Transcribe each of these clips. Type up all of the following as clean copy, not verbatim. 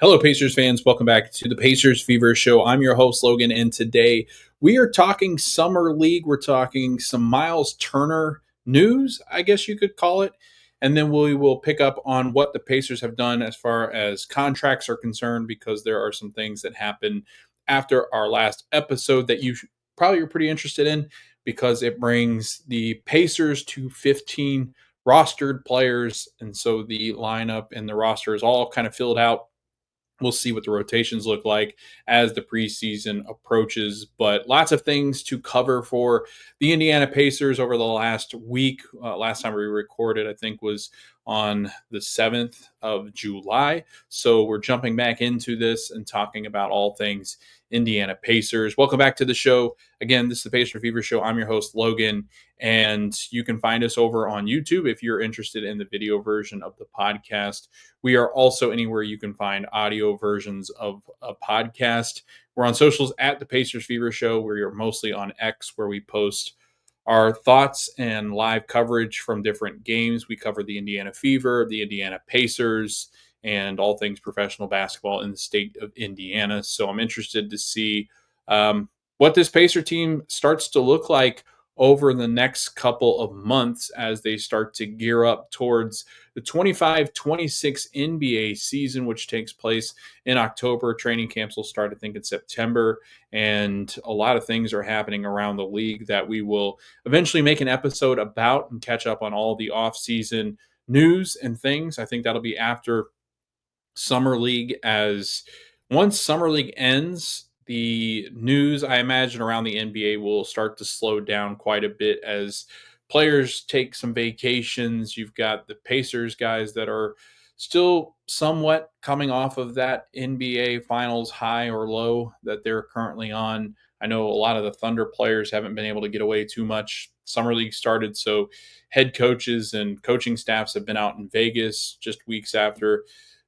Hello, Pacers fans. Welcome back to the Pacers Fever Show. I'm your host, Logan, and today we are talking Summer League. We're talking some Myles Turner news, I guess you could call it. And then we will pick up on what the Pacers have done as far as contracts are concerned, because there are some things that happened after our last episode that probably are pretty interested in, because it brings the Pacers to 15 rostered players. And so the lineup and the roster is all kind of filled out. We'll see what the rotations look like as the preseason approaches, but lots of things to cover for the Indiana Pacers over the last week. Last time we recorded, I think, was on the 7th of July. So we're jumping back into this and talking about all things Indiana Pacers. Welcome back to the show. Again, this is the Pacer Fever Show. I'm your host, Logan, and you can find us over on YouTube if you're interested in the video version of the podcast. We are also anywhere you can find audio versions of a podcast. We're on socials at the Pacers Fever Show. We're mostly on X, where we post our thoughts and live coverage from different games. We cover the Indiana Fever, the Indiana Pacers, and all things professional basketball in the state of Indiana. So I'm interested to see what this Pacer team starts to look like over the next couple of months as they start to gear up towards the 25-26 NBA season, which takes place in October. Training camps will start, I think, in September, and a lot of things are happening around the league that we will eventually make an episode about and catch up on all the off-season news and things. I think that'll be after Summer League, as once Summer League ends, the news, I imagine, around the NBA will start to slow down quite a bit as players take some vacations. You've got the Pacers guys that are still somewhat coming off of that NBA Finals high or low that they're currently on. I know a lot of the Thunder players haven't been able to get away too much. Summer League started, so head coaches and coaching staffs have been out in Vegas just weeks after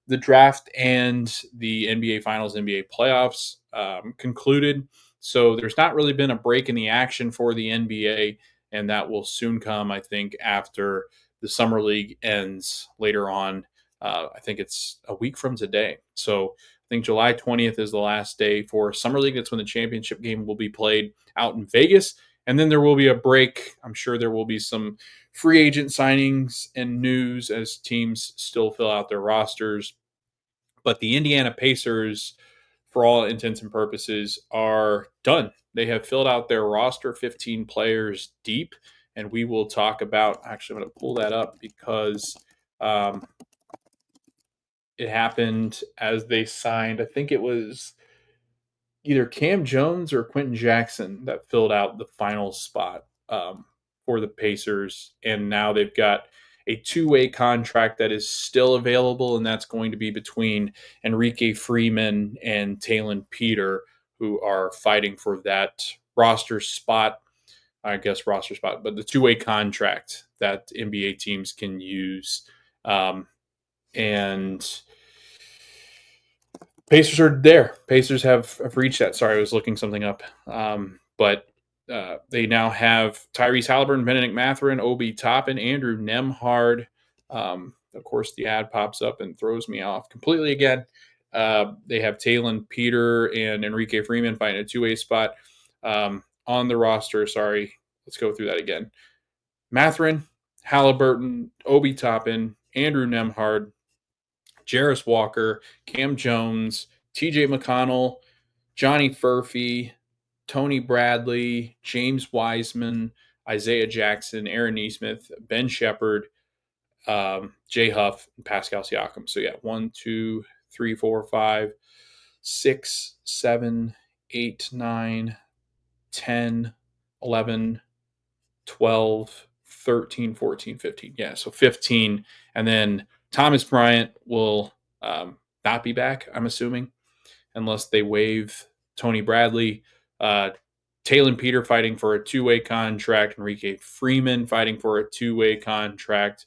the draft and the NBA Finals, NBA playoffs concluded. So there's not really been a break in the action for the NBA, and that will soon come, I think, after the Summer League ends later on. I think it's a week from today. So I think July 20th is the last day for Summer League. That's when the championship game will be played out in Vegas. And then there will be a break. I'm sure there will be some free agent signings and news as teams still fill out their rosters. But the Indiana Pacers, for all intents and purposes, are done. They have filled out their roster, 15 players deep. And we will talk about, actually, I'm going to pull that up because it happened as they signed, I think it was either Cam Jones or Quentin Jackson that filled out the final spot for the Pacers. And now they've got a two-way contract that is still available, and that's going to be between Enrique Freeman and Talon Peter, who are fighting for that roster spot. I guess roster spot, but the two-way contract that NBA teams can use. And Pacers are there. Pacers have reached that. Sorry, I was looking something up. But they now have Tyrese Halliburton, Benedict Mathurin, Obi Toppin, Andrew Nembhard. Of course, the ad pops up and throws me off completely again. They have Talon Peter and Enrique Freeman fighting a two-way spot on the roster. Sorry, let's go through that again. Mathurin, Halliburton, Obi Toppin, Andrew Nembhard, Jarris Walker, Cam Jones, TJ McConnell, Johnny Furphy, Tony Bradley, James Wiseman, Isaiah Jackson, Aaron Nesmith, Ben Shepherd, Jay Huff, and Pascal Siakam. So, yeah, 1, 2, 3, 4, 5, 6, 7, 8, 9, 10, 11, 12, 13, 14, 15. Yeah, so 15. And then Thomas Bryant will not be back, I'm assuming, unless they waive Tony Bradley. Talon Peter fighting for a two-way contract. Enrique Freeman fighting for a two-way contract.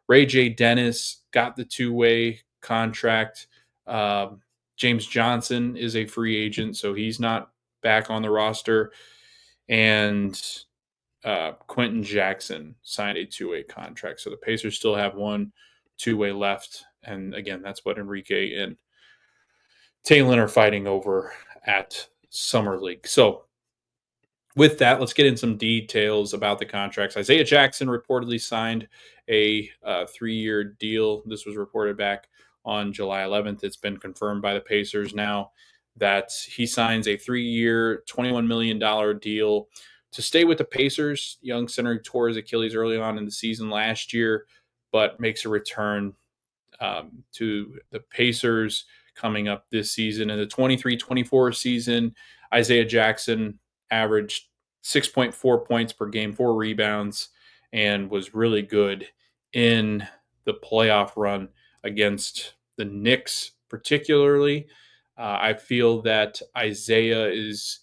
Ray J. Dennis got the two-way contract. James Johnson is a free agent, so he's not back on the roster. And Quentin Jackson signed a two-way contract. So the Pacers still have one two-way left. And again, that's what Enrique and Taylor are fighting over at Summer League. So with that, let's get in some details about the contracts. Isaiah Jackson reportedly signed a 3-year deal. This was reported back on July 11th. It's been confirmed by the Pacers now that he signs a 3-year, $21 million deal to stay with the Pacers. Young center tore his Achilles early on in the season last year, but makes a return to the Pacers coming up this season. In the 23-24 season, Isaiah Jackson averaged 6.4 points per game, 4 rebounds, and was really good in the playoff run against the Knicks, particularly. I feel that Isaiah is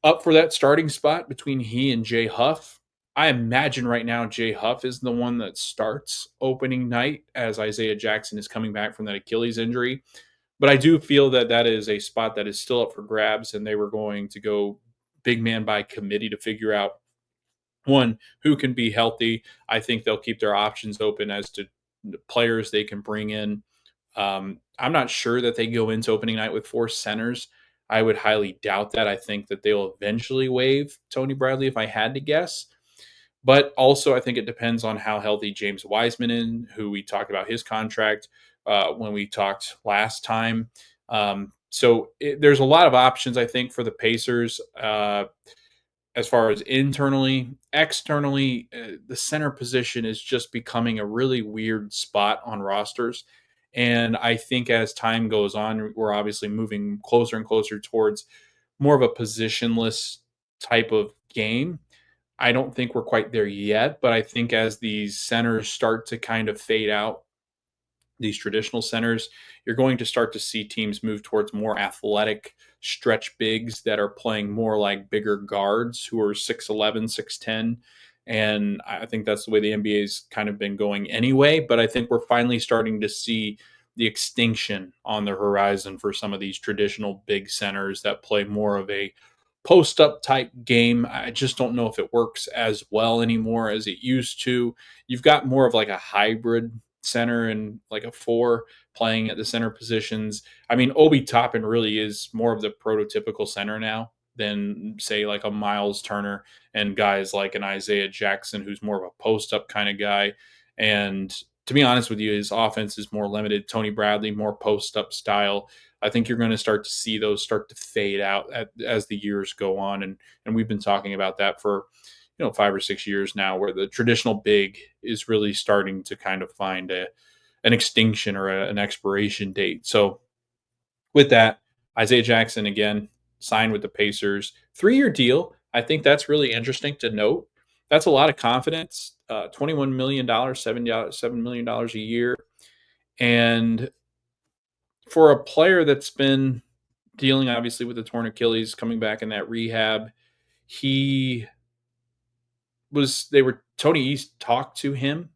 up for that starting spot between he and Jay Huff. I imagine right now Jay Huff is the one that starts opening night as Isaiah Jackson is coming back from that Achilles injury. But I do feel that that is a spot that is still up for grabs, and they were going to go big man by committee to figure out one who can be healthy. I think they'll keep their options open as to the players they can bring in. I'm not sure that they go into opening night with 4 centers. I would highly doubt that. I think that they'll eventually waive Tony Bradley if I had to guess. But also, I think it depends on how healthy James Wiseman is, who we talked about his contract when we talked last time. There's a lot of options, I think, for the Pacers as far as internally. Externally, the center position is just becoming a really weird spot on rosters. And I think as time goes on, we're obviously moving closer and closer towards more of a positionless type of game. I don't think we're quite there yet, but I think as these centers start to kind of fade out, these traditional centers, you're going to start to see teams move towards more athletic stretch bigs that are playing more like bigger guards who are 6'11, 6'10. And I think that's the way the NBA's kind of been going anyway. But I think we're finally starting to see the extinction on the horizon for some of these traditional big centers that play more of a post up type game. I just don't know if it works as well anymore as it used to. You've got more of like a hybrid center and like a 4 playing at the center positions. I mean, Obi Toppin really is more of the prototypical center now than say like a Myles Turner and guys like an Isaiah Jackson, who's more of a post up kind of guy. And to be honest with you, his offense is more limited. Tony Bradley, more post up style. I think you're going to start to see those start to fade out as the years go on, and we've been talking about that for 5 or 6 years now, where the traditional big is really starting to kind of find an extinction or an expiration date. So with that, Isaiah Jackson again signed with the Pacers, 3-year deal. I think that's really interesting to note. That's a lot of confidence. $21 million, $7 million a year, and for a player that's been dealing obviously with the torn Achilles, coming back in that rehab, he Tony East talked to him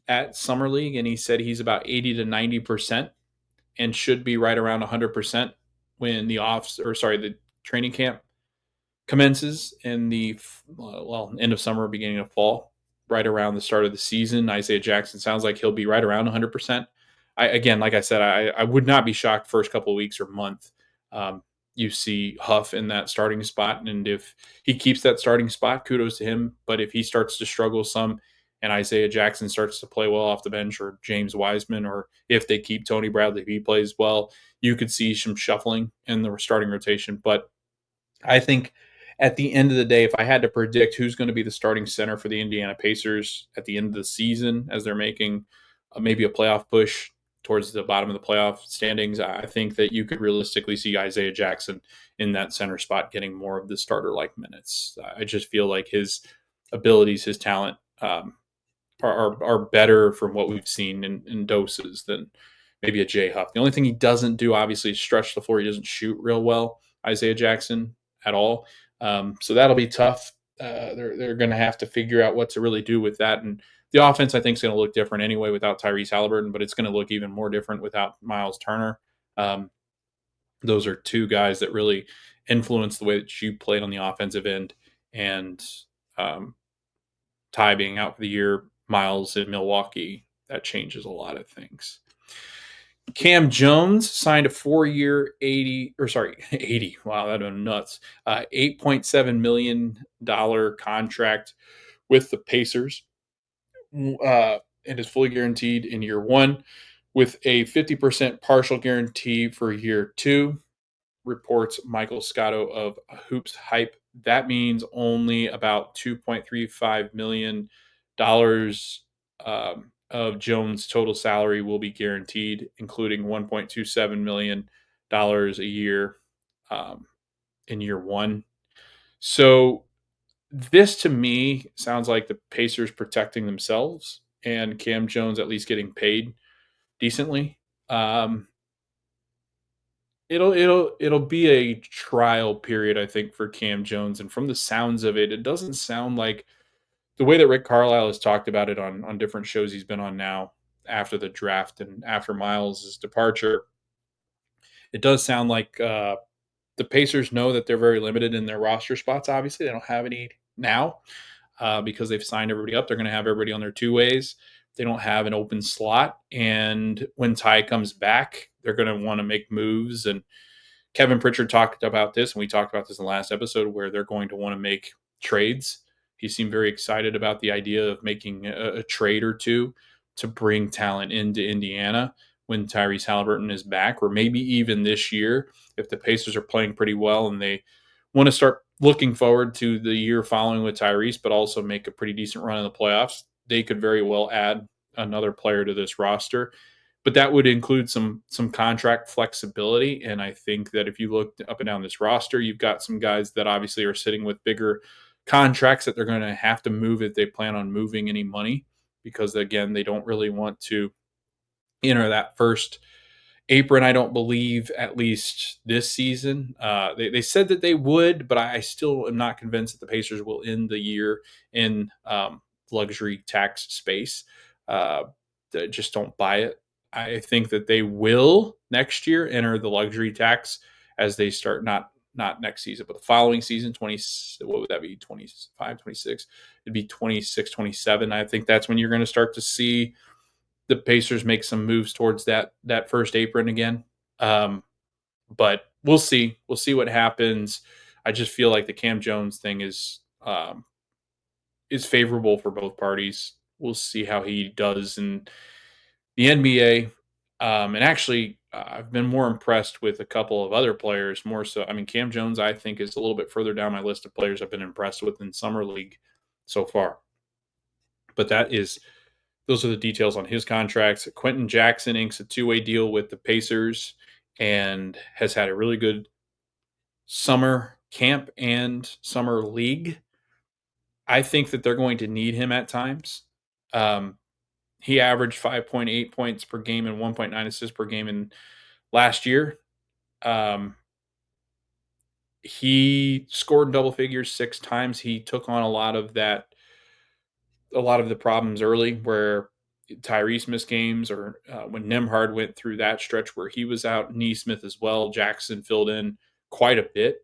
at Summer League, and he said he's about 80 to 90% and should be right around 100% when the training camp commences in the end of summer, beginning of fall, right around the start of the season. Isaiah Jackson sounds like he'll be right around 100%. Again, like I said, I would not be shocked first couple of weeks or month. You see Huff in that starting spot, and if he keeps that starting spot, kudos to him. But if he starts to struggle some, and Isaiah Jackson starts to play well off the bench, or James Wiseman, or if they keep Tony Bradley, if he plays well, you could see some shuffling in the starting rotation. But I think at the end of the day, if I had to predict who's going to be the starting center for the Indiana Pacers at the end of the season, as they're making maybe a playoff push towards the bottom of the playoff standings, I think that you could realistically see Isaiah Jackson in that center spot getting more of the starter like minutes. I just feel like his abilities, his talent, are better from what we've seen in doses than maybe a J Huff. The only thing he doesn't do, obviously, is stretch the floor. He doesn't shoot real well, Isaiah Jackson, at all. So that'll be tough. They're going to have to figure out what to really do with that. And the offense, I think, is going to look different anyway without Tyrese Halliburton, but it's going to look even more different without Myles Turner. Those are two guys that really influence the way that you played on the offensive end. And um, Ty being out for the year, Myles in Milwaukee, that changes a lot of things. Cam Jones signed a 4-year 80. Wow, that'd been nuts. $8.7 million contract with the Pacers, and is fully guaranteed in year one, with a 50% partial guarantee for year two. Reports Michael Scotto of Hoops Hype. That means only about $2.35 million of Jones' total salary will be guaranteed, including $1.27 million a year um, in year one. So this to me sounds like the Pacers protecting themselves and Cam Jones at least getting paid decently. Um, it'll be a trial period, I think, for Cam Jones. And from the sounds of it, it doesn't sound like the way that Rick Carlisle has talked about it on different shows he's been on now after the draft and after Miles' departure. It does sound like the Pacers know that they're very limited in their roster spots. Obviously, they don't have any now because they've signed everybody up. They're going to have everybody on their two ways. They don't have an open slot. And when Ty comes back, they're going to want to make moves. And Kevin Pritchard talked about this, and we talked about this in the last episode, where they're going to want to make trades. He seemed very excited about the idea of making a trade or two to bring talent into Indiana when Tyrese Halliburton is back, or maybe even this year if the Pacers are playing pretty well and they want to start looking forward to the year following with Tyrese, but also make a pretty decent run in the playoffs. They could very well add another player to this roster, but that would include some contract flexibility. And I think that if you look up and down this roster, you've got some guys that obviously are sitting with bigger contracts that they're going to have to move if they plan on moving any money, because again, they don't really want to enter that first apron, I don't believe, at least this season. They said that they would, but I still am not convinced that the Pacers will end the year in luxury tax space. Just don't buy it. I think that they will next year enter the luxury tax as they start not next season, but the following season, 20, what would that be, 25, 26? It'd be 26, 27. I think that's when you're going to start to see the Pacers make some moves towards that first apron again. Um, but we'll see. We'll see what happens. I just feel like the Cam Jones thing is favorable for both parties. We'll see how he does in the NBA. And actually, I've been more impressed with a couple of other players. More so, I mean, Cam Jones, I think, is a little bit further down my list of players I've been impressed with in summer league so far. But those are the details on his contracts. Quentin Jackson inks a two-way deal with the Pacers and has had a really good summer camp and summer league. I think that they're going to need him at times. Um, he averaged 5.8 points per game and 1.9 assists per game in last year. Um, he scored in double figures 6 times. He took on a lot of the problems early where Tyrese missed games, or when Nembhard went through that stretch where he was out, Neesmith as well. Jackson filled in quite a bit,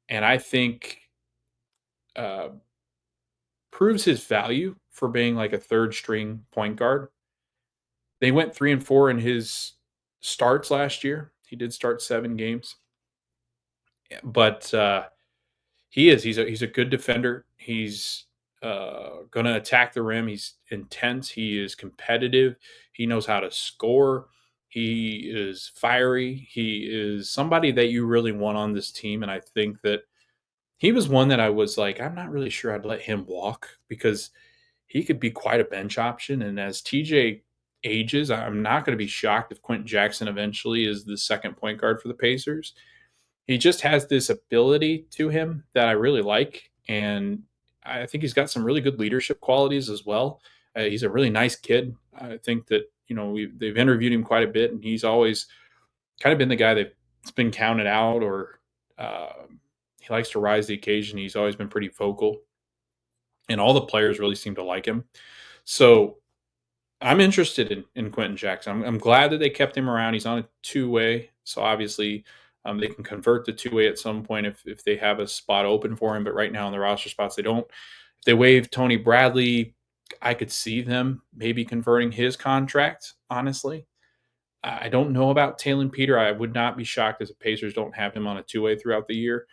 and I think uh, proves his value for being like a third string point guard. They went 3-4 in his starts last year. He did start 7 games, but he's a good defender. He's going to attack the rim. He's intense. He is competitive. He knows how to score. He is fiery. He is somebody that you really want on this team. And I think that he was one that I was like, I'm not really sure I'd let him walk, because he could be quite a bench option. And as TJ ages, I'm not going to be shocked if Quentin Jackson eventually is the second point guard for the Pacers. He just has this ability to him that I really like, and I think he's got some really good leadership qualities as well. He's a really nice kid. I think that they've interviewed him quite a bit, and he's always kind of been the guy that's been counted out, or he likes to rise the occasion. He's always been pretty vocal, and all the players really seem to like him. So I'm interested in Quentin Jackson. I'm glad that they kept him around. He's on a two-way, so obviously they can convert the two-way at some point if they have a spot open for him. But right now in the roster spots, they don't. If they waive Tony Bradley, I could see them maybe converting his contract, honestly. I don't know about Talon Peter. I would not be shocked if the Pacers don't have him on a two-way throughout the year,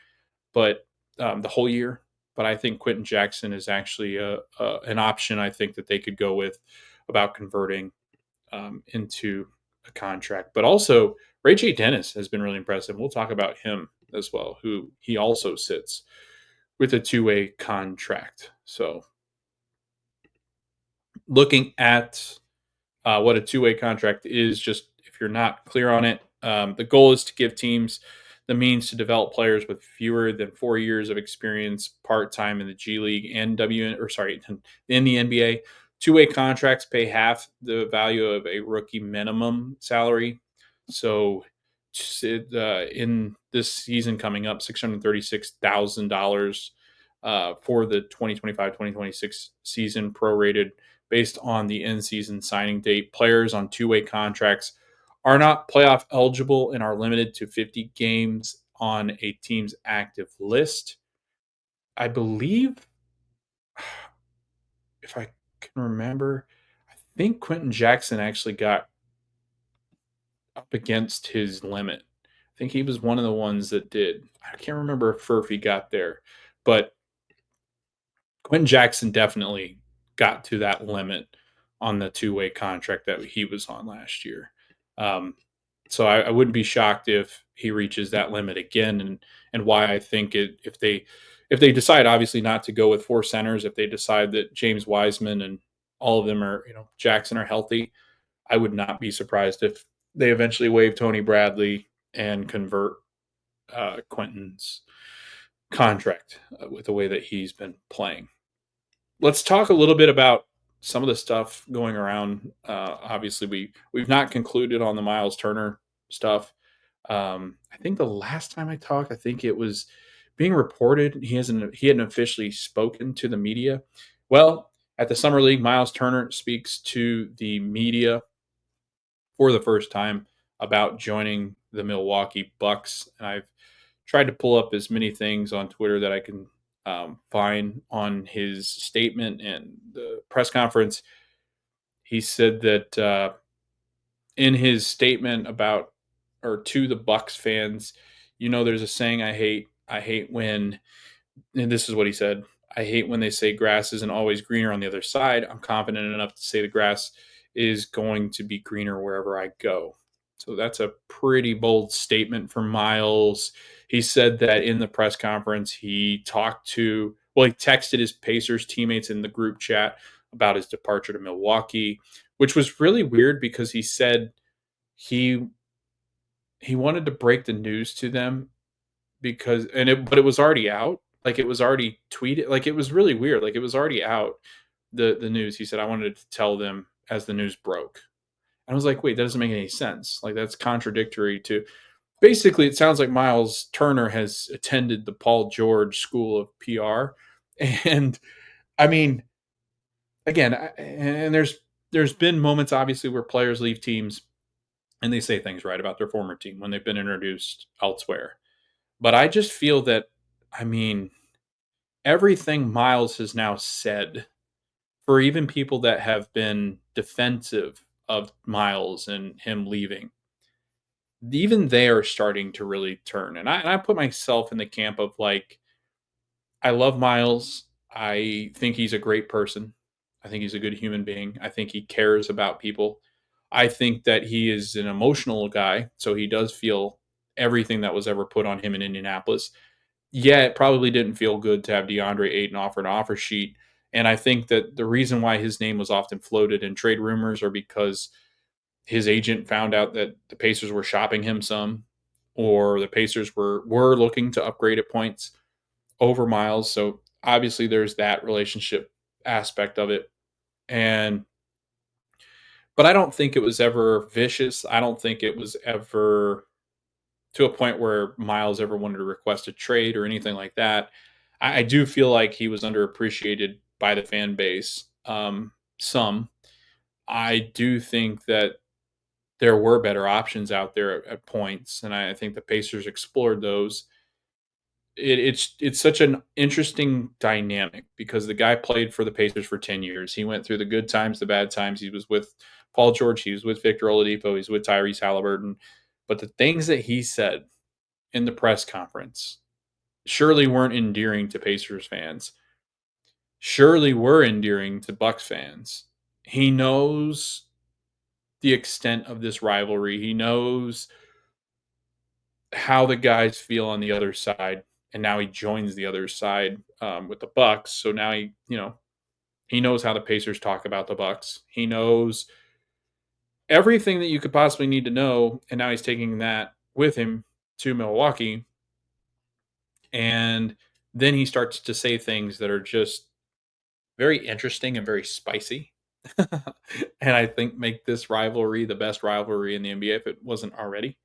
but the whole year. But I think Quentin Jackson is actually an option I think that they could go with about converting into a contract. But also, Ray J. Dennis has been really impressive. We'll talk about him as well, who he also sits with a two-way contract. So looking at what a two-way contract is, just if you're not clear on it, the goal is to give teams the means to develop players with fewer than 4 years of experience part-time in the G League and in the NBA. Two-way contracts pay half the value of a rookie minimum salary. So in this season coming up, $636,000 for the 2025-2026 season, prorated based on the end season signing date. Players on two-way contracts are not playoff eligible and are limited to 50 games on a team's active list. I believe, if I can remember, I think Quentin Jackson actually got up against his limit. I think he was one of the ones that did. I can't remember if Furphy got there, but Quentin Jackson definitely got to that limit on the two-way contract that he was on last year. Um, so I wouldn't be shocked if he reaches that limit again, and why I think if they decide obviously not to go with four centers, if they decide that James Wiseman and all of them are Jackson are healthy, I would not be surprised if they eventually waive Tony Bradley and convert Quentin's contract with the way that he's been playing. Let's talk a little bit about some of the stuff going around. Obviously, we've not concluded on the Myles Turner stuff. I think the last time I talked, I think it was being reported he hadn't officially spoken to the media. Well, at the summer league, Myles Turner speaks to the media for the first time about joining the Milwaukee Bucks, and I've tried to pull up as many things on Twitter that I can find on his statement and the press conference. He said that in his statement about or to the Bucks fans, there's a saying I hate. I hate when, and this is what he said. I hate when they say grass isn't always greener on the other side. I'm confident enough to say the grass is going to be greener wherever I go. So that's a pretty bold statement from Myles. He said that in the press conference, he texted his Pacers teammates in the group chat about his departure to Milwaukee, which was really weird because he said he he wanted to break the news to them but it was already out. Like it was already tweeted. Like it was really weird. Like it was already out. The news. He said I wanted to tell them as the news broke. And I was like, wait, that doesn't make any sense. Like that's contradictory to. Basically, it sounds like Myles Turner has attended the Paul George School of PR, and I mean, again, and there's been moments obviously where players leave teams and they say things right about their former team when they've been introduced elsewhere. But I just feel that, I mean, everything Myles has now said, for even people that have been defensive of Myles and him leaving, even they are starting to really turn. And I put myself in the camp of like, I love Myles. I think he's a great person. I think he's a good human being. I think he cares about people. I think that he is an emotional guy. So he does feel everything that was ever put on him in Indianapolis. Yeah, it probably didn't feel good to have DeAndre Ayton offer an offer sheet. And I think that the reason why his name was often floated in trade rumors are because his agent found out that the Pacers were shopping him some, or the Pacers were looking to upgrade at points over Myles. So obviously there's that relationship aspect of it. And but I don't think it was ever vicious. I don't think it was ever to a point where Myles ever wanted to request a trade or anything like that. I do feel like he was underappreciated by the fan base. Some. I do think that there were better options out there at points, and I think the Pacers explored those. It's such an interesting dynamic because the guy played for the Pacers for 10 years. He went through the good times, the bad times. He was with Paul George. He was with Victor Oladipo. He's with Tyrese Halliburton. But the things that he said in the press conference surely weren't endearing to Pacers fans. Surely were endearing to Bucks fans. He knows the extent of this rivalry. He knows how the guys feel on the other side, and now he joins the other side with the Bucks. So now he knows how the Pacers talk about the Bucks. He knows everything that you could possibly need to know, and now he's taking that with him to Milwaukee. And then he starts to say things that are just very interesting and very spicy. And I think make this rivalry the best rivalry in the NBA if it wasn't already.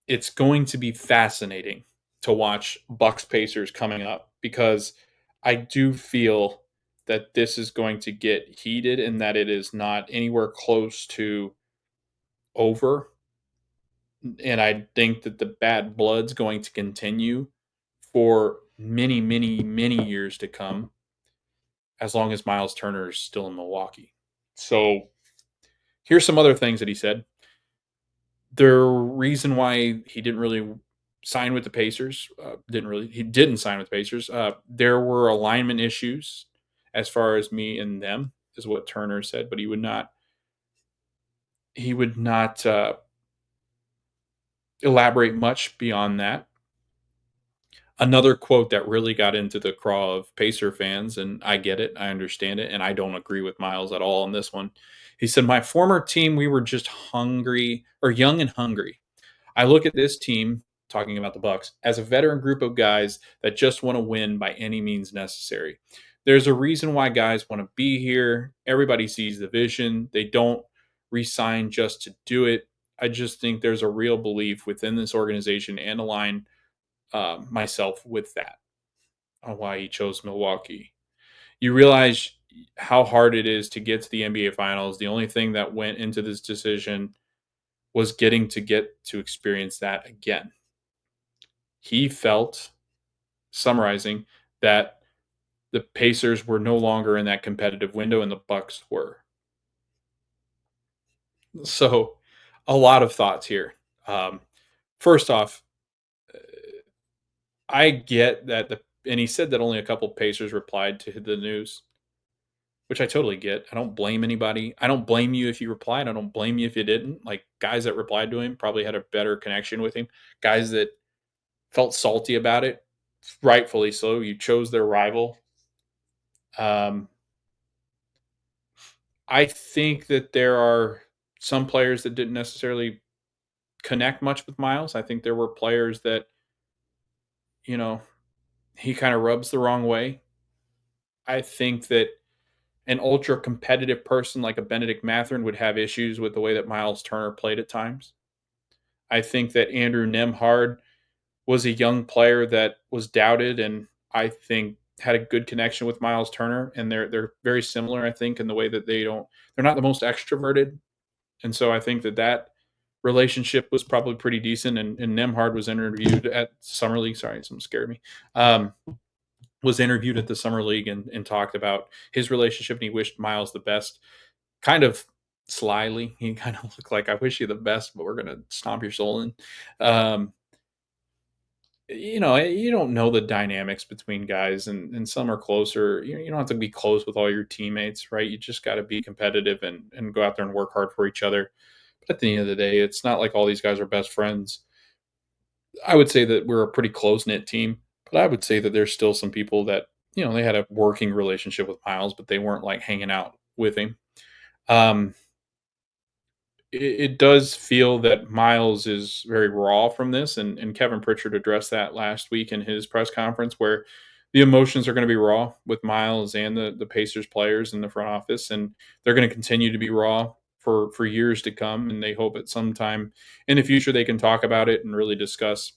It's going to be fascinating to watch Bucks Pacers coming up because I do feel that this is going to get heated and that it is not anywhere close to over. And I think that the bad blood's going to continue for many, many, many years to come as long as Myles Turner is still in Milwaukee. So here's some other things that he said. The reason why he didn't really sign with the Pacers, he didn't sign with the Pacers. There were alignment issues as far as me and them, is what Turner said, but he would not elaborate much beyond that. Another quote that really got into the craw of Pacer fans, and I get it, I understand it, and I don't agree with Miles at all on this one. He said, "My former team, we were just hungry or young and hungry. I look at this team, talking about the Bucks, as a veteran group of guys that just want to win by any means necessary. There's a reason why guys want to be here. Everybody sees the vision. They don't resign just to do it. I just think there's a real belief within this organization and align myself with that on why he chose Milwaukee. You realize how hard it is to get to the NBA Finals. The only thing that went into this decision was getting to get to experience that again. He felt, summarizing, that the Pacers were no longer in that competitive window and the Bucks were. So, a lot of thoughts here. Um, First off, I get that and he said that only a couple Pacers replied to the news, which I totally get. I don't blame anybody. I don't blame you if you replied. I don't blame you if you didn't. Like, guys that replied to him probably had a better connection with him. Guys that felt salty about it, rightfully so. You chose their rival. Um, I think that there are some players that didn't necessarily connect much with Miles. I think there were players that, you know, he kind of rubs the wrong way. I think that an ultra competitive person like a Benedict Mathurin would have issues with the way that Miles Turner played at times. I think that Andrew Nemhard was a young player that was doubted, and I think had a good connection with Miles Turner. And they're very similar, I think, in the way that they're not the most extroverted, and so I think that relationship was probably pretty decent. And Nemhard was interviewed at Summer League. Sorry, something scared me. Was interviewed at the Summer League and talked about his relationship, and he wished Miles the best, kind of slyly. He kind of looked like, "I wish you the best, but we're going to stomp your soul in." Um, you don't know the dynamics between guys, and some are closer. You don't have to be close with all your teammates, right? You just got to be competitive and go out there and work hard for each other. But at the end of the day, it's not like all these guys are best friends. I would say that we're a pretty close knit team, but I would say that there's still some people that, they had a working relationship with Miles, but they weren't like hanging out with him. Um, it does feel that Miles is very raw from this, and Kevin Pritchard addressed that last week in his press conference, where the emotions are going to be raw with Miles and the Pacers players in the front office, and they're going to continue to be raw for years to come. And they hope at some time in the future they can talk about it and really discuss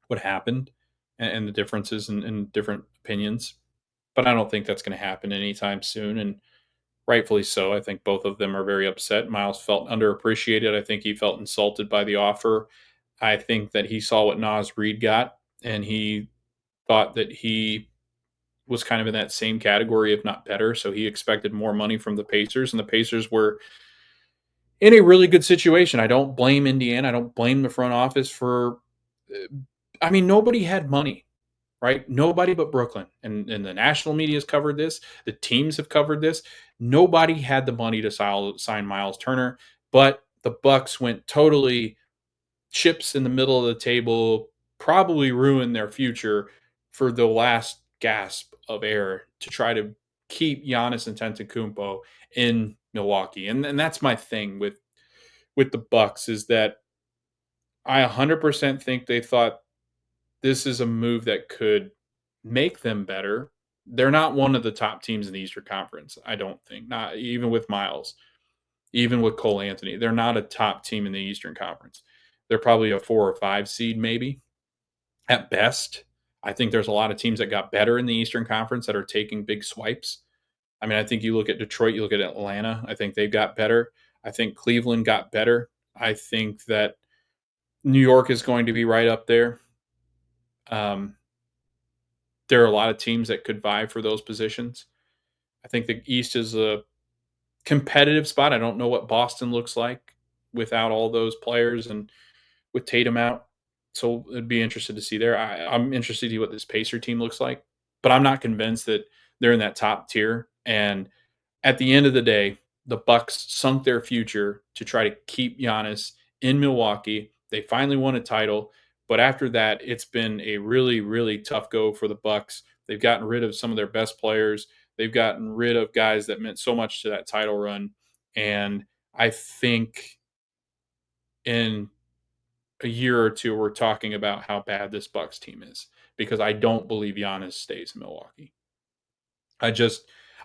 what happened and the differences in different opinions. But I don't think that's going to happen anytime soon. And rightfully so. I think both of them are very upset. Miles felt underappreciated. I think he felt insulted by the offer. I think that he saw what Nas Reed got, and he thought that he was kind of in that same category, if not better. So he expected more money from the Pacers, and the Pacers were in a really good situation. I don't blame Indiana. I don't blame the front office for. I mean, nobody had money, right? Nobody but Brooklyn, and the national media has covered this. The teams have covered this. Nobody had the money to sign Myles Turner, but the Bucks went totally chips in the middle of the table, probably ruined their future for the last gasp of air to try to keep Giannis Antetokounmpo in Milwaukee. And that's my thing with the Bucks is that I 100% think they thought this is a move that could make them better. They're not one of the top teams in the Eastern Conference, I don't think. Not even with Miles, even with Cole Anthony. They're not a top team in the Eastern Conference. They're probably a 4 or 5 seed maybe at best. I think there's a lot of teams that got better in the Eastern Conference that are taking big swipes. I mean, I think you look at Detroit, you look at Atlanta, I think they've got better. I think Cleveland got better. I think that New York is going to be right up there. Um, there are a lot of teams that could vie for those positions. I think the East is a competitive spot. I don't know what Boston looks like without all those players and with Tatum out. So it'd be interested to see there. I'm interested to see what this Pacer team looks like, but I'm not convinced that they're in that top tier. And at the end of the day, the Bucks sunk their future to try to keep Giannis in Milwaukee. They finally won a title, but after that, it's been a really, really tough go for the Bucks. They've gotten rid of some of their best players. They've gotten rid of guys that meant so much to that title run. And I think in a year or two, we're talking about how bad this Bucks team is because I don't believe Giannis stays in Milwaukee. I just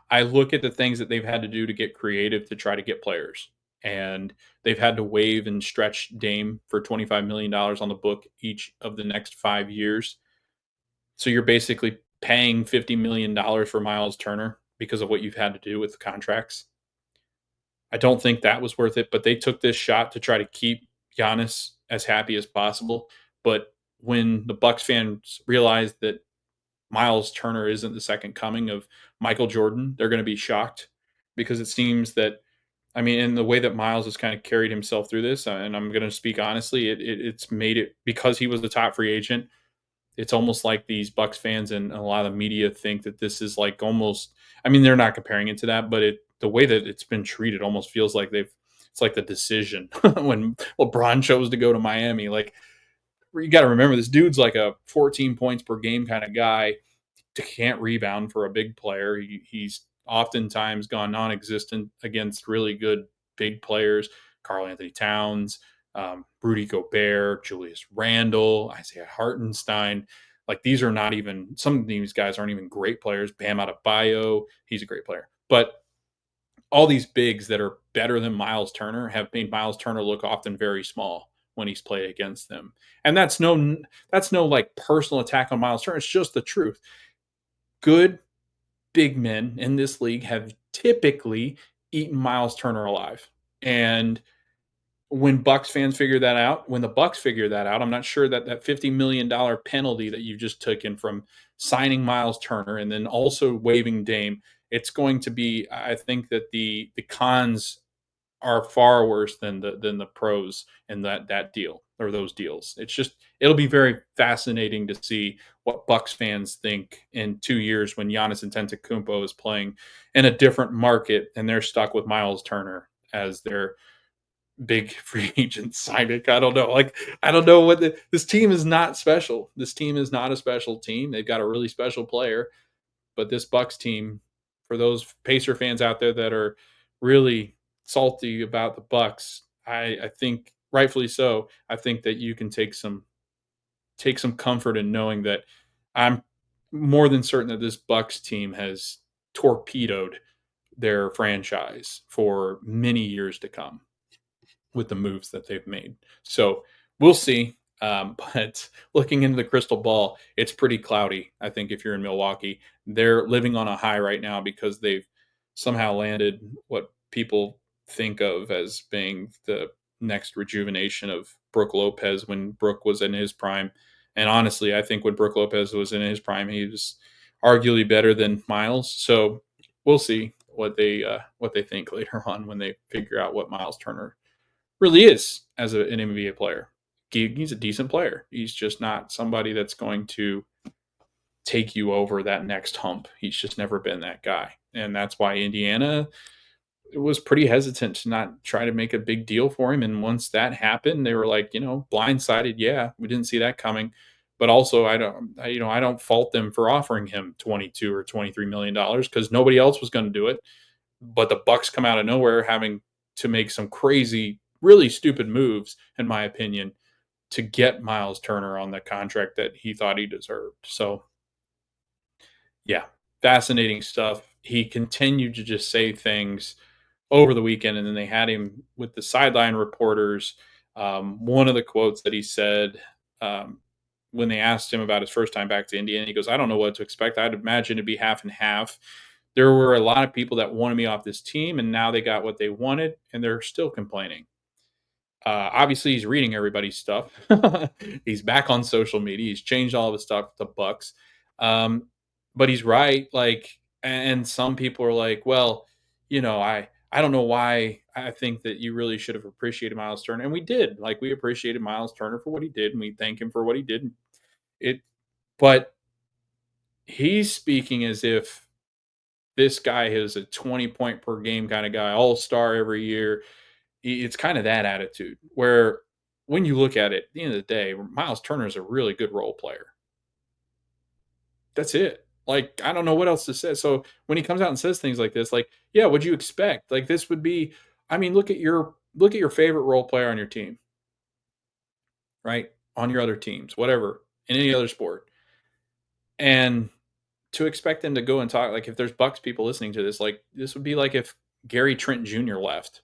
I look at the things that they've had to do to get creative to try to get players. And they've had to waive and stretch Dame for $25 million on the book each of the next 5 years. So you're basically paying $50 million for Myles Turner because of what you've had to do with the contracts. I don't think that was worth it, but they took this shot to try to keep Giannis as happy as possible. But when the Bucks fans realized that Myles Turner isn't the second coming of Michael Jordan, they're going to be shocked because it seems that, I mean, in the way that Miles has kind of carried himself through this, and I'm going to speak honestly, it's made it because he was the top free agent. It's almost like these Bucks fans and a lot of the media think that this is like almost. I mean, they're not comparing it to that, but the way that it's been treated almost feels like they've. It's like the decision when LeBron chose to go to Miami. Like you got to remember, this dude's like a 14 points per game kind of guy can't rebound for a big player. He's oftentimes gone non-existent against really good big players. Karl Anthony Towns, Rudy Gobert, Julius Randle, Isaiah Hartenstein. Like these are not even some of these guys aren't even great players. Bam Adebayo, he's a great player, but all these bigs that are better than Myles Turner have made Myles Turner look often very small when he's played against them. And that's no like personal attack on Myles Turner. It's just the truth. Good big men in this league have typically eaten Myles Turner alive. And when Bucks fans figure that out, when the Bucks figure that out, I'm not sure that that $50 million penalty that you just took in from signing Myles Turner and then also waiving Dame, it's going to be. I think that the cons are far worse than the pros in that deal or those deals. It's just it'll be very fascinating to see what Bucks fans think in 2 years when Giannis Antetokounmpo is playing in a different market and they're stuck with Myles Turner as their big free agent signing. I don't know. Like I don't know what this team is not special. This team is not a special team. They've got a really special player, but this Bucks team, for those Pacer fans out there that are really salty about the Bucks, I think rightfully so. I think that you can take some comfort in knowing that I'm more than certain that this Bucks team has torpedoed their franchise for many years to come with the moves that they've made. So we'll see. But looking into the crystal ball, it's pretty cloudy. I think if you're in Milwaukee, they're living on a high right now because they've somehow landed what people think of as being the next rejuvenation of Brook Lopez when Brook was in his prime. And honestly, I think when Brook Lopez was in his prime, he was arguably better than Myles. So we'll see what they think later on when they figure out what Myles Turner really is as an NBA player. He's a decent player. He's just not somebody that's going to take you over that next hump. He's just never been that guy. And that's why Indiana was pretty hesitant to not try to make a big deal for him. And once that happened, they were like, blindsided. Yeah, we didn't see that coming. But also, I don't fault them for offering him 22 or 23 million dollars because nobody else was going to do it. But the Bucks come out of nowhere having to make some crazy, really stupid moves, in my opinion, to get Myles Turner on the contract that he thought he deserved. So yeah, fascinating stuff. He continued to just say things over the weekend, and then they had him with the sideline reporters. One of the quotes that he said when they asked him about his first time back to Indiana, he goes, "I don't know what to expect. I'd imagine it'd be half and half. There were a lot of people that wanted me off this team, and now they got what they wanted, and they're still complaining." Obviously, he's reading everybody's stuff. He's back on social media. He's changed all of his stuff with the Bucks, um, but he's right. Like, and some people are like, "Well, I don't know why. I think that you really should have appreciated Myles Turner," and we did. Like, we appreciated Myles Turner for what he did, and we thank him for what he did. It, but he's speaking as if this guy is a 20-point per game kind of guy, all star every year. It's kind of that attitude where when you look at it, at the end of the day, Myles Turner is a really good role player. That's it. Like, I don't know what else to say. So when he comes out and says things like this, like, yeah, what'd you expect? Like, this would be, I mean, look at your favorite role player on your team, right? On your other teams, whatever, in any other sport. And to expect them to go and talk, like if there's Bucks people listening to this, like this would be like if Gary Trent Jr. left.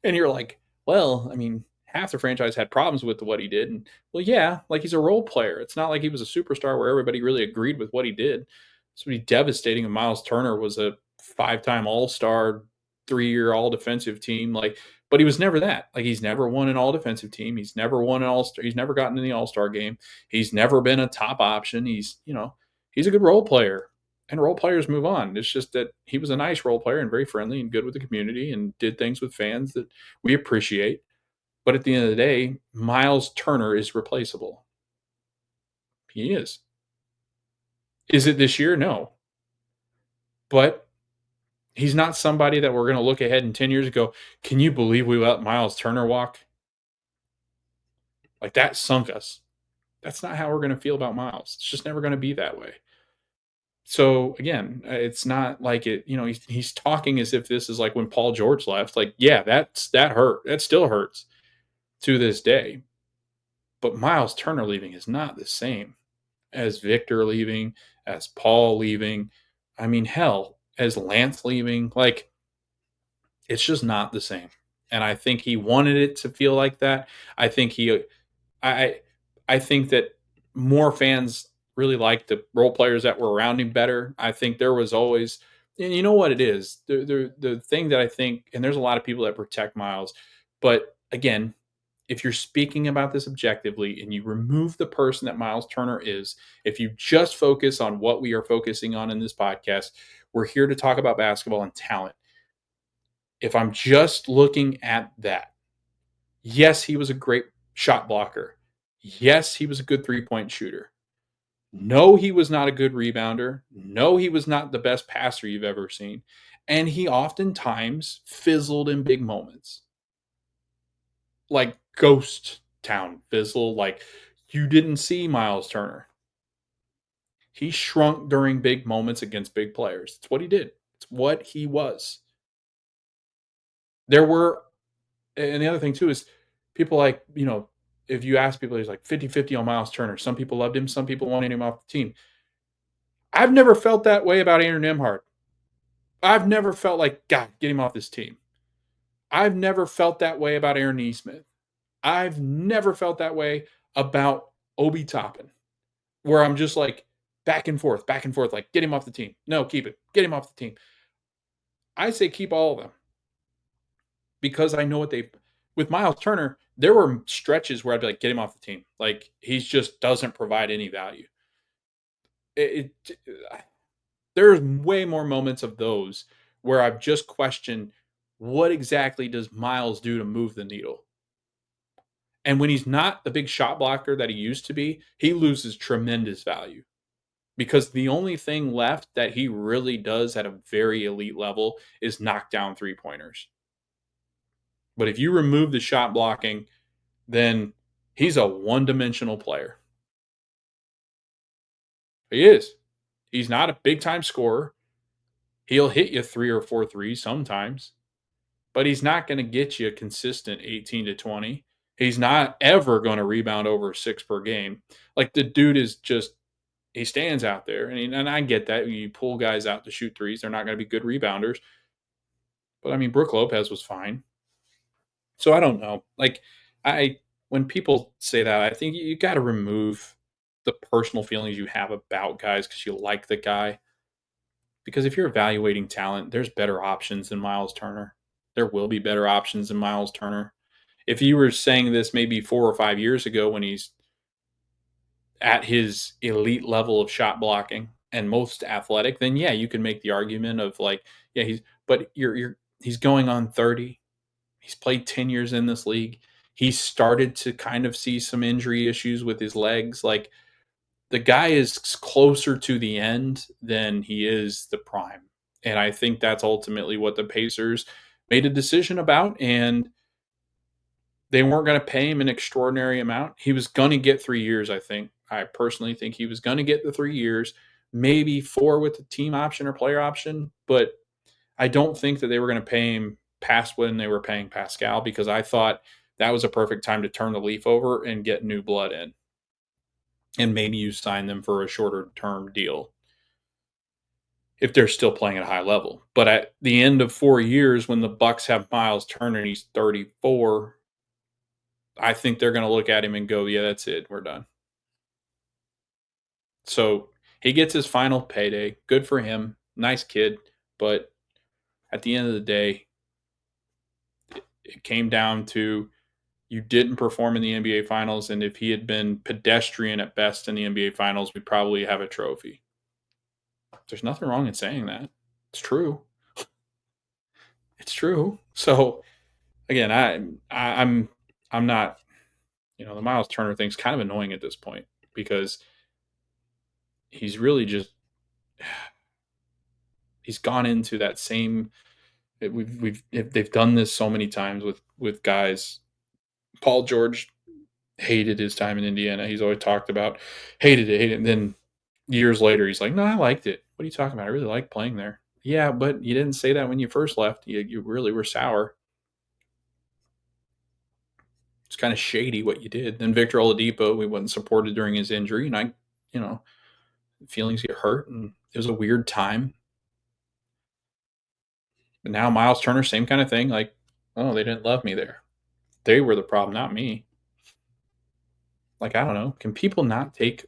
And you're like, well, I mean, half the franchise had problems with what he did. And well, yeah, like he's a role player. It's not like he was a superstar where everybody really agreed with what he did. This would be devastating if Myles Turner was a 5-time All-Star, 3-year All Defensive team. Like, but he was never that. Like, he's never won an All Defensive team. He's never won an All-Star. He's never gotten in the All-Star game. He's never been a top option. He's a good role player, and role players move on. It's just that he was a nice role player and very friendly and good with the community and did things with fans that we appreciate. But at the end of the day, Myles Turner is replaceable. He is. Is it this year? No. But he's not somebody that we're going to look ahead in 10 years and go, can you believe we let Myles Turner walk? Like, that sunk us. That's not how we're going to feel about Myles. It's just never going to be that way. So again, it's not like it. He's talking as if this is like when Paul George left. Like, yeah, that hurt. That still hurts to this day. But Myles Turner leaving is not the same as Victor leaving, as Paul leaving. I mean, hell, as Lance leaving. Like, it's just not the same. And I think he wanted it to feel like that. I think I I think that more fans really like the role players that were around him better. I think there was always, and you know what it is, the thing that I think, and there's a lot of people that protect Myles, but again, if you're speaking about this objectively and you remove the person that Myles Turner is, if you just focus on what we are focusing on in this podcast, we're here to talk about basketball and talent. If I'm just looking at that, yes, he was a great shot blocker. Yes, he was a good 3-point shooter. No, he was not a good rebounder. No, he was not the best passer you've ever seen. And he oftentimes fizzled in big moments. Like ghost town fizzle. Like, you didn't see Myles Turner. He shrunk during big moments against big players. It's what he did. It's what he was. There were, and the other thing too is people like, if you ask people, he's like 50-50 on Myles Turner. Some people loved him. Some people wanted him off the team. I've never felt that way about Aaron Nemhard. I've never felt like, God, get him off this team. I've never felt that way about Aaron Nesmith. I've never felt that way about Obi Toppin, where I'm just like back and forth, like, get him off the team. No, keep it. Get him off the team. I say keep all of them because I know what with Myles Turner, there were stretches where I'd be like, get him off the team. Like, he just doesn't provide any value. it there's way more moments of those where I've just questioned what exactly does Miles do to move the needle? And when he's not the big shot blocker that he used to be, he loses tremendous value because the only thing left that he really does at a very elite level is knock down three pointers. But if you remove the shot blocking, then he's a one dimensional player. He is. He's not a big time scorer. He'll hit you three or four threes sometimes, but he's not going to get you a consistent 18 to 20. He's not ever going to rebound over six per game. Like the dude is just, he stands out there. And I get that. You pull guys out to shoot threes, they're not going to be good rebounders. But I mean, Brooke Lopez was fine. So I don't know. Like, when people say that, I think you got to remove the personal feelings you have about guys because you like the guy. Because if you're evaluating talent, there's better options than Myles Turner. There will be better options than Myles Turner. If you were saying this maybe 4 or 5 years ago when he's at his elite level of shot blocking and most athletic, then yeah, you can make the argument of like, yeah, he's going on 30. He's played 10 years in this league. He started to kind of see some injury issues with his legs. Like the guy is closer to the end than he is the prime. And I think that's ultimately what the Pacers made a decision about. And they weren't going to pay him an extraordinary amount. He was going to get 3 years, I think. I personally think he was going to get the 3 years, maybe four with the team option or player option. But I don't think that they were going to pay him past when they were paying Pascal because I thought that was a perfect time to turn the leaf over and get new blood in. And maybe you sign them for a shorter term deal if they're still playing at a high level. But at the end of 4 years, when the Bucks have Myles Turner and he's 34, I think they're going to look at him and go, yeah, that's it. We're done. So he gets his final payday. Good for him. Nice kid. But at the end of the day, it came down to you didn't perform in the NBA Finals. And if he had been pedestrian at best in the NBA Finals, we'd probably have a trophy. There's nothing wrong in saying that. It's true. It's true. So again, I'm not, the Myles Turner thing's kind of annoying at this point because he's really just he's gone into that same they've done this so many times with guys. Paul George hated his time in Indiana. He's always talked about hated it. And then years later, he's like, no, I liked it. What are you talking about? I really like playing there. Yeah, but you didn't say that when you first left. You really were sour. It's kind of shady what you did. Then Victor Oladipo, we wasn't supported during his injury, and feelings get hurt, and it was a weird time. But now Myles Turner, same kind of thing. Like, oh, they didn't love me there. They were the problem, not me. Like, I don't know. Can people not take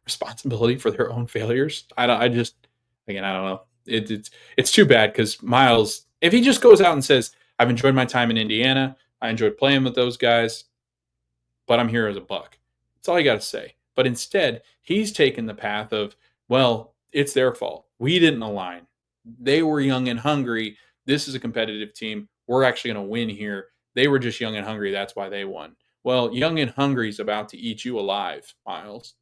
responsibility for their own failures? I don't. I just again, I don't know. It's too bad because Myles, if he just goes out and says, "I've enjoyed my time in Indiana. I enjoyed playing with those guys, but I'm here as a Buck." That's all you got to say. But instead, he's taken the path of, well, it's their fault. We didn't align. They were young and hungry. This is a competitive team. We're actually going to win here. They were just young and hungry. That's why they won. Well, young and hungry is about to eat you alive, Myles,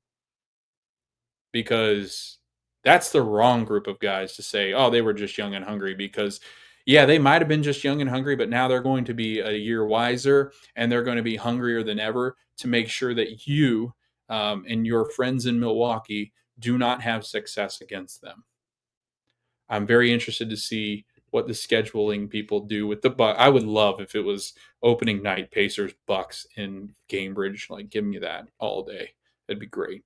because that's the wrong group of guys to say, oh, they were just young and hungry because, yeah, they might have been just young and hungry, but now they're going to be a year wiser and they're going to be hungrier than ever to make sure that you and your friends in Milwaukee do not have success against them. I'm very interested to see what the scheduling people do with the Bucks. I would love if it was opening night Pacers Bucks in Cambridge. Like, give me that all day. That'd be great.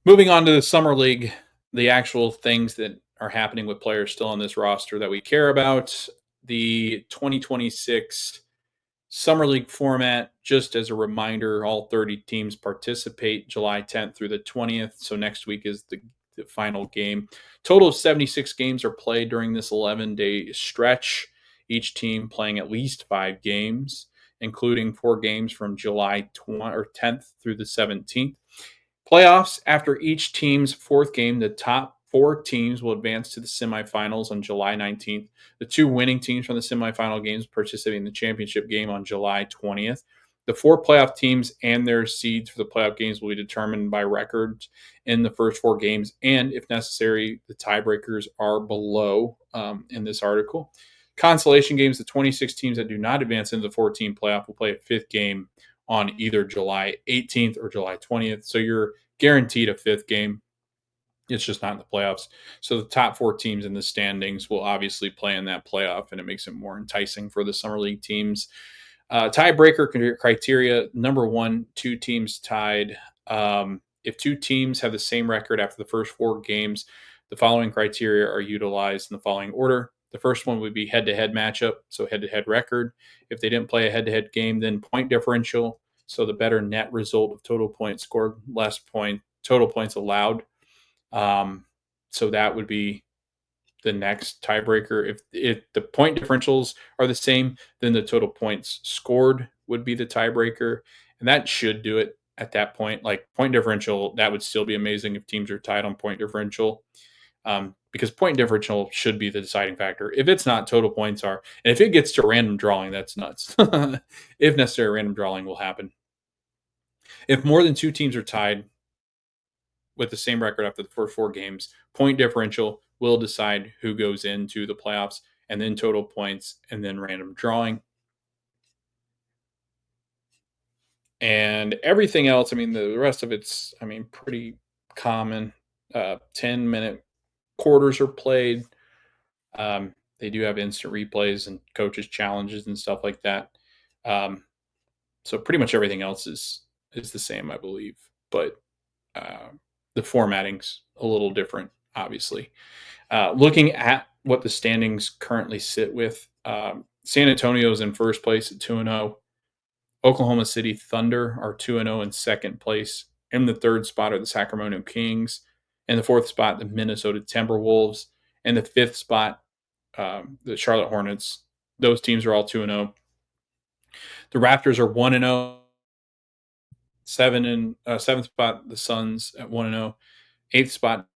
Moving on to the summer league, the actual things that are happening with players still on this roster that we care about. The 2026 Summer League format, just as a reminder, all 30 teams participate July 10th through the 20th. So next week is the final game. Total of 76 games are played during this 11-day stretch, each team playing at least 5 games. including 4 games from July 10th through the 17th. Playoffs: after each team's fourth game, the top 4 teams will advance to the semifinals on July 19th. The 2 winning teams from the semifinal games participate in the championship game on July 20th. The 4 playoff teams and their seeds for the playoff games will be determined by records in the first 4 games, and if necessary, the tiebreakers are below in this article. Consolation games: the 26 teams that do not advance into the 14 playoff will play a fifth game on either July 18th or July 20th. So you're guaranteed a fifth game. It's just not in the playoffs. So the top 4 teams in the standings will obviously play in that playoff, and it makes it more enticing for the summer league teams. Tiebreaker criteria: number one, 2 teams tied. If 2 teams have the same record after the first 4 games, the following criteria are utilized in the following order. The first one would be head-to-head matchup, so head-to-head record. If they didn't play a head-to-head game, then point differential, so the better net result of total points scored, less total points allowed. So that would be the next tiebreaker. If the point differentials are the same, then the total points scored would be the tiebreaker, and that should do it at that point. Like point differential, that would still be amazing if teams are tied on point differential, because point differential should be the deciding factor. If it's not, total points are, and if it gets to random drawing, that's nuts. If necessary, random drawing will happen. If more than 2 teams are tied with the same record after the first 4 games, point differential will decide who goes into the playoffs, and then total points, and then random drawing. And everything else, I mean, the rest of it's, I mean, pretty common. 10-minute quarters are played. They do have instant replays and coaches challenges and stuff like that. So pretty much everything else is the same, I believe, but the formatting's a little different, obviously. Looking at what the standings currently sit with, San Antonio's in first place at 2-0. Oklahoma City Thunder are 2-0 in second place. In the third spot are the Sacramento Kings. In the fourth spot, the Minnesota Timberwolves. In the fifth spot, the Charlotte Hornets. Those teams are all 2-0. The Raptors are 1-0. Seventh spot, the Suns at 1-0. Eighth spot,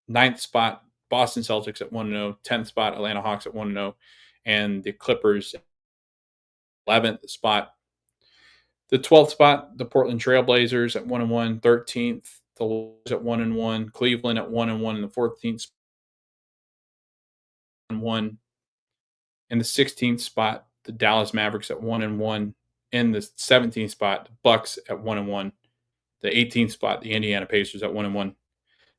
ninth spot, Boston Celtics at 1-0. 10th spot, Atlanta Hawks at 1-0. And the Clippers, 11th spot. The 12th spot, the Portland Trailblazers at 1-1. 13th, the Wolves at 1-1. Cleveland at 1-1 in the 14th spot. 1. In the 16th spot, the Dallas Mavericks at 1-1. In the 17th spot, the Bucks at 1-1. The 18th spot, the Indiana Pacers at 1-1.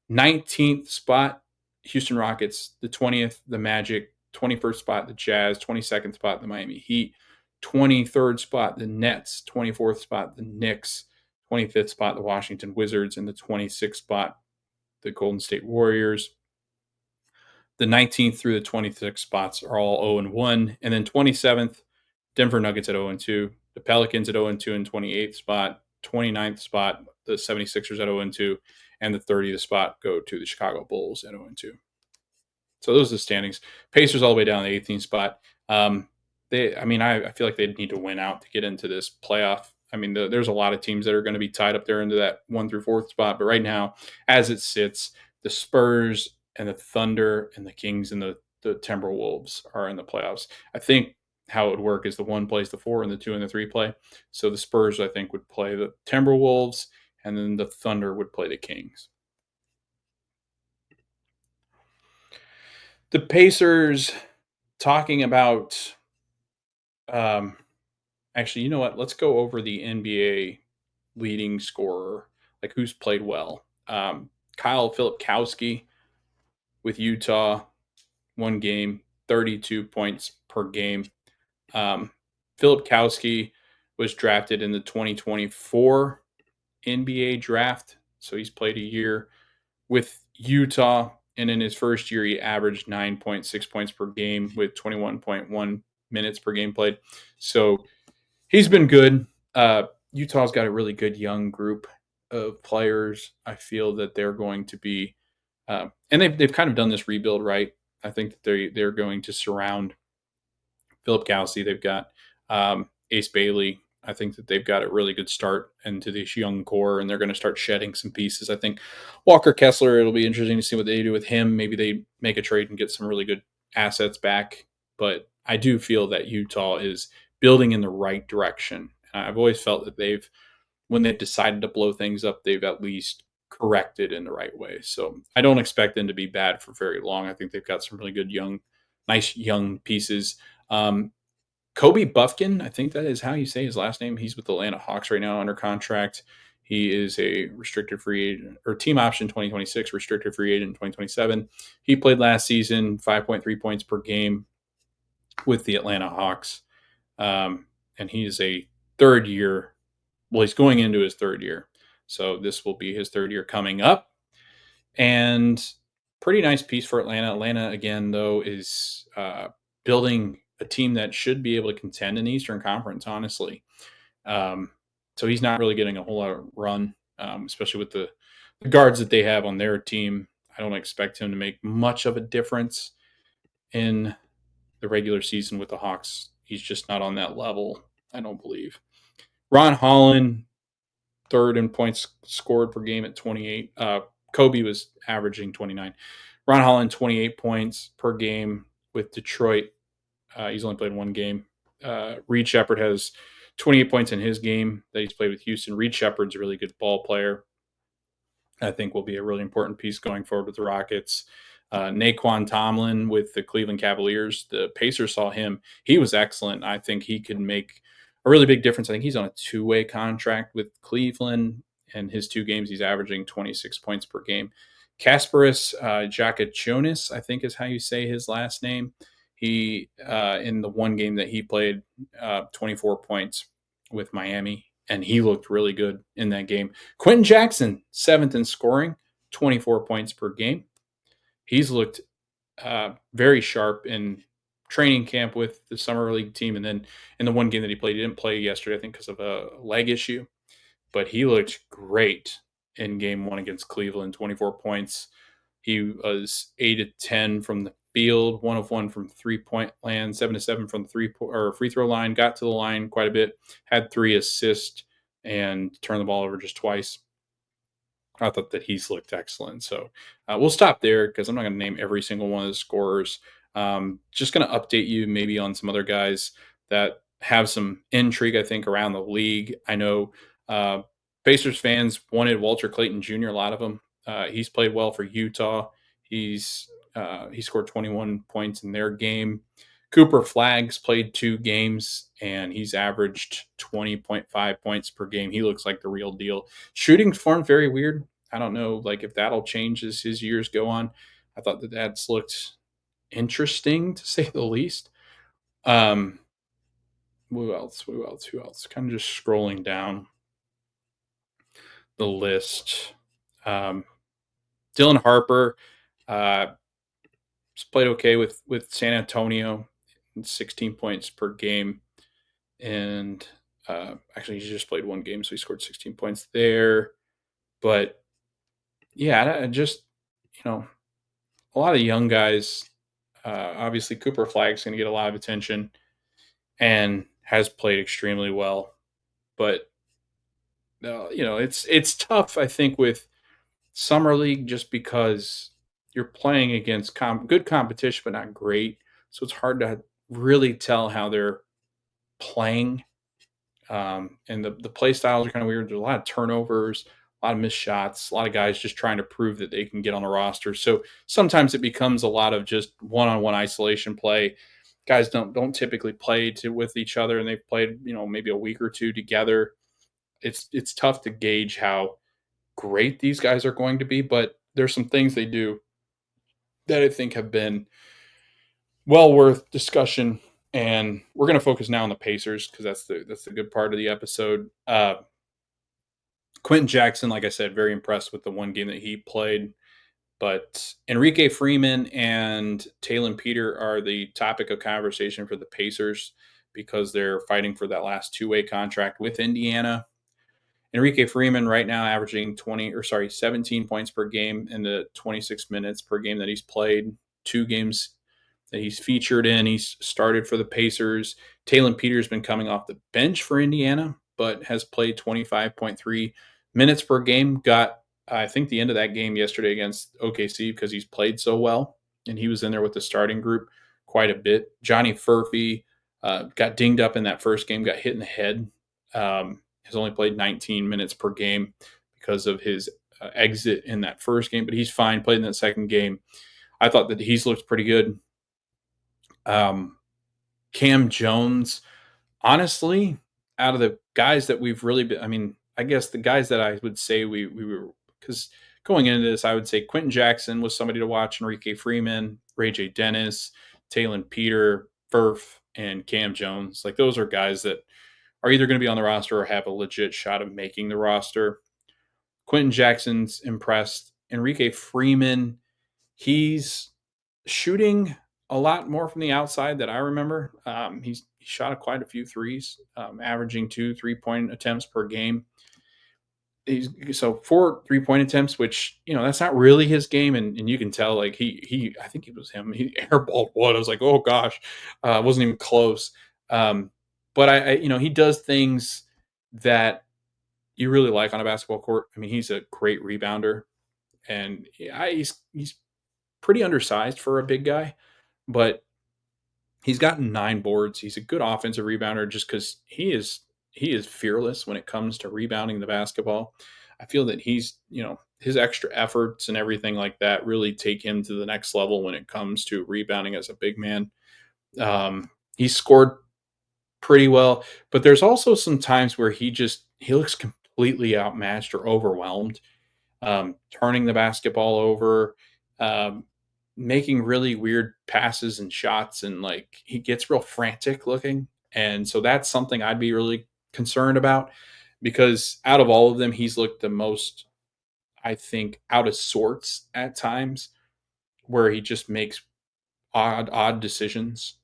19th spot, Houston Rockets. The 20th, the Magic. 21st spot, the Jazz. 22nd spot, the Miami Heat. 23rd spot, the Nets. 24th spot, the Knicks. 25th spot, the Washington Wizards. And the 26th spot, the Golden State Warriors. The 19th through the 26th spots are all 0-1. And then 27th, Denver Nuggets at 0-2. The Pelicans at 0-2 in 28th spot. 29th spot, the 76ers at 0-2. And the 30th spot go to the Chicago Bulls at 0-2. So those are the standings. Pacers all the way down to the 18th spot. I feel like they'd need to win out to get into this playoff. I mean, there's a lot of teams that are going to be tied up there into that 1 through 4th spot. But right now, as it sits, the Spurs and the Thunder and the Kings and the Timberwolves are in the playoffs. I think how it would work is the 1 plays the 4 and the 2 and the 3 play. So the Spurs, I think, would play the Timberwolves, and then the Thunder would play the Kings. The Pacers, talking about, actually, you know what? Let's go over the NBA leading scorer, like who's played well. Kyle Filipkowski with Utah, 1 game, 32 points per game. Filipkowski was drafted in the 2024 NBA draft, so he's played a year with Utah, and in his first year, he averaged 9.6 points per game with 21.1 minutes per game played. So he's been good. Utah's got a really good young group of players. I feel that they're going to be, and they've kind of done this rebuild right. I think that they're going to surround Filipkowski. They've got Ace Bailey. I think that they've got a really good start into this young core, and they're going to start shedding some pieces. I think Walker Kessler, it'll be interesting to see what they do with him. Maybe they make a trade and get some really good assets back. But I do feel that Utah is building in the right direction. And I've always felt that when they've decided to blow things up, they've at least corrected in the right way. So I don't expect them to be bad for very long. I think they've got some really good nice young pieces. Kobe Buffkin, I think that is how you say his last name. He's with the Atlanta Hawks right now under contract. He is a restricted free agent or team option 2026, restricted free agent 2027. He played last season, 5.3 points per game with the Atlanta Hawks. And he is a third year. Well, he's going into his third year. So this will be his third year coming up. And pretty nice piece for Atlanta. Atlanta, again, though, is building a team that should be able to contend in the Eastern Conference, honestly. So he's not really getting a whole lot of run, especially with the guards that they have on their team. I don't expect him to make much of a difference in the regular season with the Hawks. He's just not on that level, I don't believe. Ron Holland, third in points scored per game at 28. Kobe was averaging 29. Ron Holland, 28 points per game with Detroit. He's only played one game. Reed Shepherd has 28 points in his game that he's played with Houston. Reed Shepherd's a really good ball player. I think will be a really important piece going forward with the Rockets. Naquan Tomlin with the Cleveland Cavaliers. The Pacers saw him. He was excellent. I think he could make a really big difference. I think he's on a two-way contract with Cleveland, and his 2 games he's averaging 26 points per game. Kasparis Jakachonis, I think is how you say his last name. He in the one game that he played, 24 points with Miami, and he looked really good in that game. Quentin Jackson, 7th in scoring, 24 points per game. He's looked very sharp in training camp with the summer league team, and then in the one game that he played, he didn't play yesterday, I think, because of a leg issue, but he looked great in game 1 against Cleveland. 24 points. He was 8 of 10 from the field, 1 of 1 from 3-point land, 7 of 7 from the free throw line. Got to the line quite a bit, had 3 assists, and turned the ball over just twice. I thought that he's looked excellent. So we'll stop there because I'm not going to name every single one of the scorers. Just going to update you maybe on some other guys that have some intrigue, I think, around the league. I know Pacers fans wanted Walter Clayton Jr., a lot of them. He's played well for Utah. He scored 21 points in their game. Cooper Flagg's played 2 games, and he's averaged 20.5 points per game. He looks like the real deal. Shooting form very weird. I don't know, like if that'll change as his years go on. I thought that's looked interesting to say the least. Who else? Kind of just scrolling down the list. Dylan Harper played okay with San Antonio, 16 points per game, and actually he just played one game, so he scored 16 points there. But yeah, I just a lot of young guys. Obviously, Cooper Flagg's going to get a lot of attention and has played extremely well. But it's tough, I think, with summer league just because you're playing against good competition, but not great. So it's hard to really tell how they're playing. And the play styles are kind of weird. There's a lot of turnovers, a lot of missed shots, a lot of guys just trying to prove that they can get on the roster. So sometimes it becomes a lot of just one-on-one isolation play. Guys don't typically play with each other, and they've played maybe a week or two together. It's tough to gauge how great these guys are going to be, but there's some things they do that I think have been well worth discussion. And we're going to focus now on the Pacers because that's the good part of the episode. Quentin Jackson, like I said, very impressed with the one game that he played. But Enrique Freeman and Talon Peter are the topic of conversation for the Pacers because they're fighting for that last 2-way contract with Indiana. Enrique Freeman right now averaging 17 points per game in the 26 minutes per game that he's played. 2 games that he's featured in. He's started for the Pacers. Taylor Peter's been coming off the bench for Indiana, but has played 25.3 minutes per game. Got, I think, the end of that game yesterday against OKC because he's played so well, and he was in there with the starting group quite a bit. Johnny Furphy got dinged up in that first game, got hit in the head. Has only played 19 minutes per game because of his exit in that first game, but he's fine. Played in that second game. I thought that he's looked pretty good. Um, Cam Jones, honestly, out of the guys that we've really been, I mean, I guess the guys that I would say we were, because going into this, I would say Quentin Jackson was somebody to watch, Enrique Freeman, Ray J. Dennis, Talon Peter, Furf, and Cam Jones. Like, those are guys that are either going to be on the roster or have a legit shot of making the roster. Quentin Jackson's impressed. Enrique Freeman, he's shooting a lot more from the outside that I remember. He shot quite a few threes, averaging 2 3-point attempts per game. He's so 4 3-point attempts, which that's not really his game, and you can tell like he I think it was him. He airballed one. I was like, oh gosh, wasn't even close. But I he does things that you really like on a basketball court. I mean, he's a great rebounder, and he's pretty undersized for a big guy, but he's gotten 9 boards. He's a good offensive rebounder just because he is fearless when it comes to rebounding the basketball. I feel that his extra efforts and everything like that really take him to the next level when it comes to rebounding as a big man. He scored pretty well, but there's also some times where he looks completely outmatched or overwhelmed, turning the basketball over, um, making really weird passes and shots, and like he gets real frantic looking. And so that's something I'd be really concerned about because out of all of them, he's looked the most, I think, out of sorts at times where he just makes odd decisions.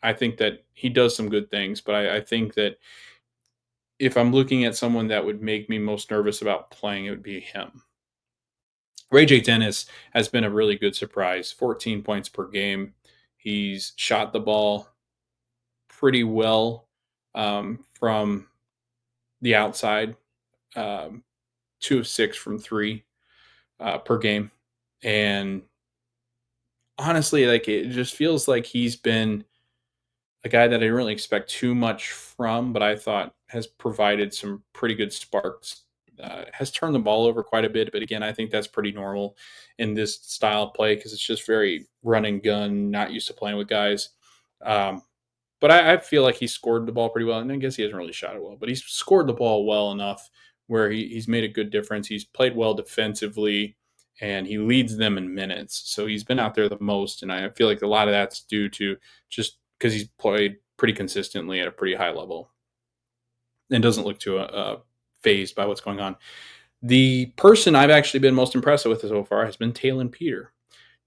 I think that he does some good things, but I think that if I'm looking at someone that would make me most nervous about playing, it would be him. Ray J. Dennis has been a really good surprise. 14 points per game. He's shot the ball pretty well from the outside, um, 2 of 6 from three per game. And honestly, like it just feels like he's been a guy that I didn't really expect too much from, but I thought has provided some pretty good sparks. Has turned the ball over quite a bit, but again, I think that's pretty normal in this style of play because it's just very run and gun. Not used to playing with guys, um, but I feel like he scored the ball pretty well, and I guess he hasn't really shot it well, but he's scored the ball well enough where he's made a good difference. He's played well defensively, and he leads them in minutes. So he's been out there the most, and I feel like a lot of that's due to just because he's played pretty consistently at a pretty high level and doesn't look too phased by what's going on. The person I've actually been most impressed with so far has been Talon Peter.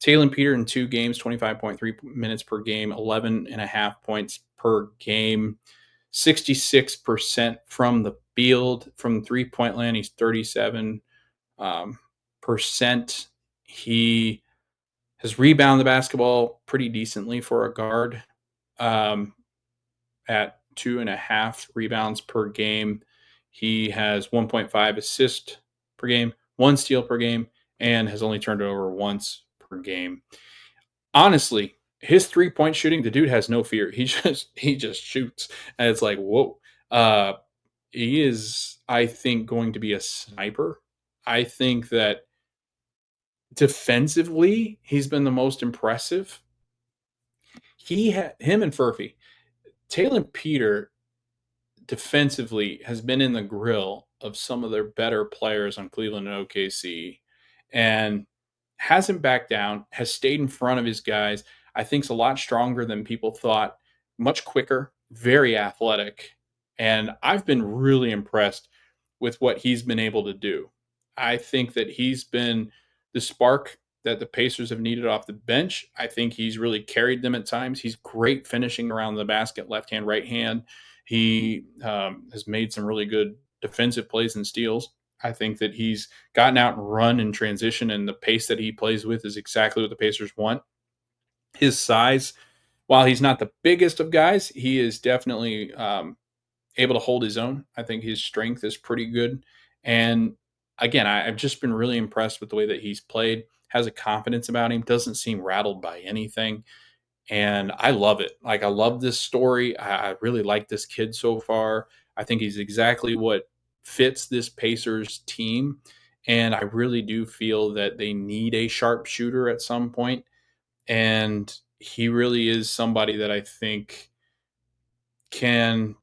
Talon Peter in 2 games, 25.3 minutes per game, 11.5 points per game, 66% from the field. From 3-point land, he's 37%. He has rebounded the basketball pretty decently for a guard, um, at 2.5 rebounds per game. He has 1.5 assists per game, 1 steal per game, and has only turned it over once per game. Honestly, his 3-point shooting, the dude has no fear. He just shoots, and it's like whoa. Uh, he is, I think, going to be a sniper. I think that defensively, he's been the most impressive. Him and Furphy, Taylor Peter defensively has been in the grill of some of their better players on Cleveland and OKC and hasn't backed down, has stayed in front of his guys. I think's a lot stronger than people thought, much quicker, very athletic. And I've been really impressed with what he's been able to do. I think that he's been the spark that the Pacers have needed off the bench. I think he's really carried them at times. He's great finishing around the basket, left hand, right hand. He has made some really good defensive plays and steals. I think that he's gotten out and run in transition, and the pace that he plays with is exactly what the Pacers want. His size, while he's not the biggest of guys, he is definitely able to hold his own. I think his strength is pretty good. And again, I've just been really impressed with the way that he's played, has a confidence about him, doesn't seem rattled by anything. And I love it. Like, I love this story. I really like this kid so far. I think he's exactly what fits this Pacers team. And I really do feel that they need a sharpshooter at some point. And he really is somebody that I think can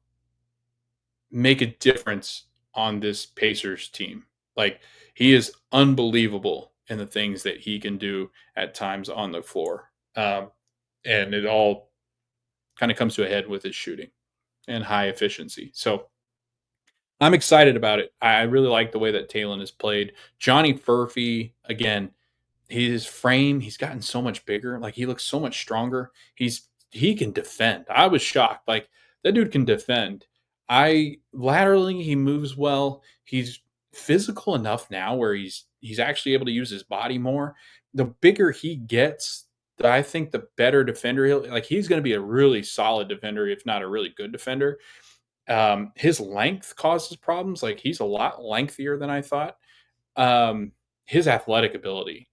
make a difference on this Pacers team. Like, he is unbelievable in the things that he can do at times on the floor. And it all kind of comes to a head with his shooting and high efficiency. So I'm excited about it. I really like the way that Talon has played. Johnny Furphy, again, his frame, he's gotten so much bigger. Like, he looks so much stronger. He can defend. I was shocked. Like, that dude can defend. I laterally he moves well. He's physical enough now where he's actually able to use his body more. The bigger he gets, I think the better defender he's going to be a really solid defender, if not a really good defender. His length causes problems. Like, he's a lot lengthier than I thought. um, his athletic ability.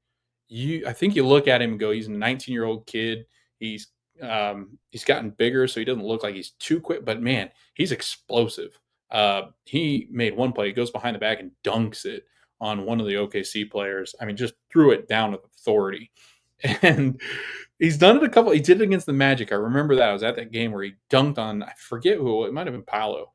I think you look at him and go, he's a 19-year-old kid. He's gotten bigger, so he doesn't look like he's too quick. But man, he's explosive. He made one play, he goes behind the back and dunks it on one of the OKC players. I mean, just threw it down with authority. And he's done it a couple. He did it against the Magic. I remember that. I was at that game where he dunked on. I forget who it might have been Paolo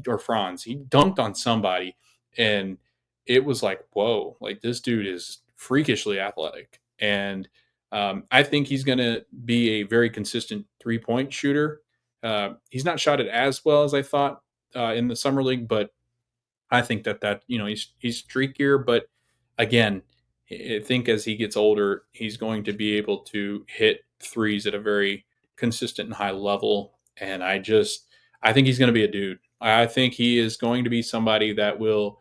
or Franz. He dunked on somebody, and it was like, whoa! Like, this dude is freakishly athletic, and I think he's going to be a very consistent 3-point shooter. He's not shot it as well as I thought in the summer league, but I think that he's streakier, but again, I think as he gets older, he's going to be able to hit threes at a very consistent and high level. And I think he's going to be a dude. I think he is going to be somebody that will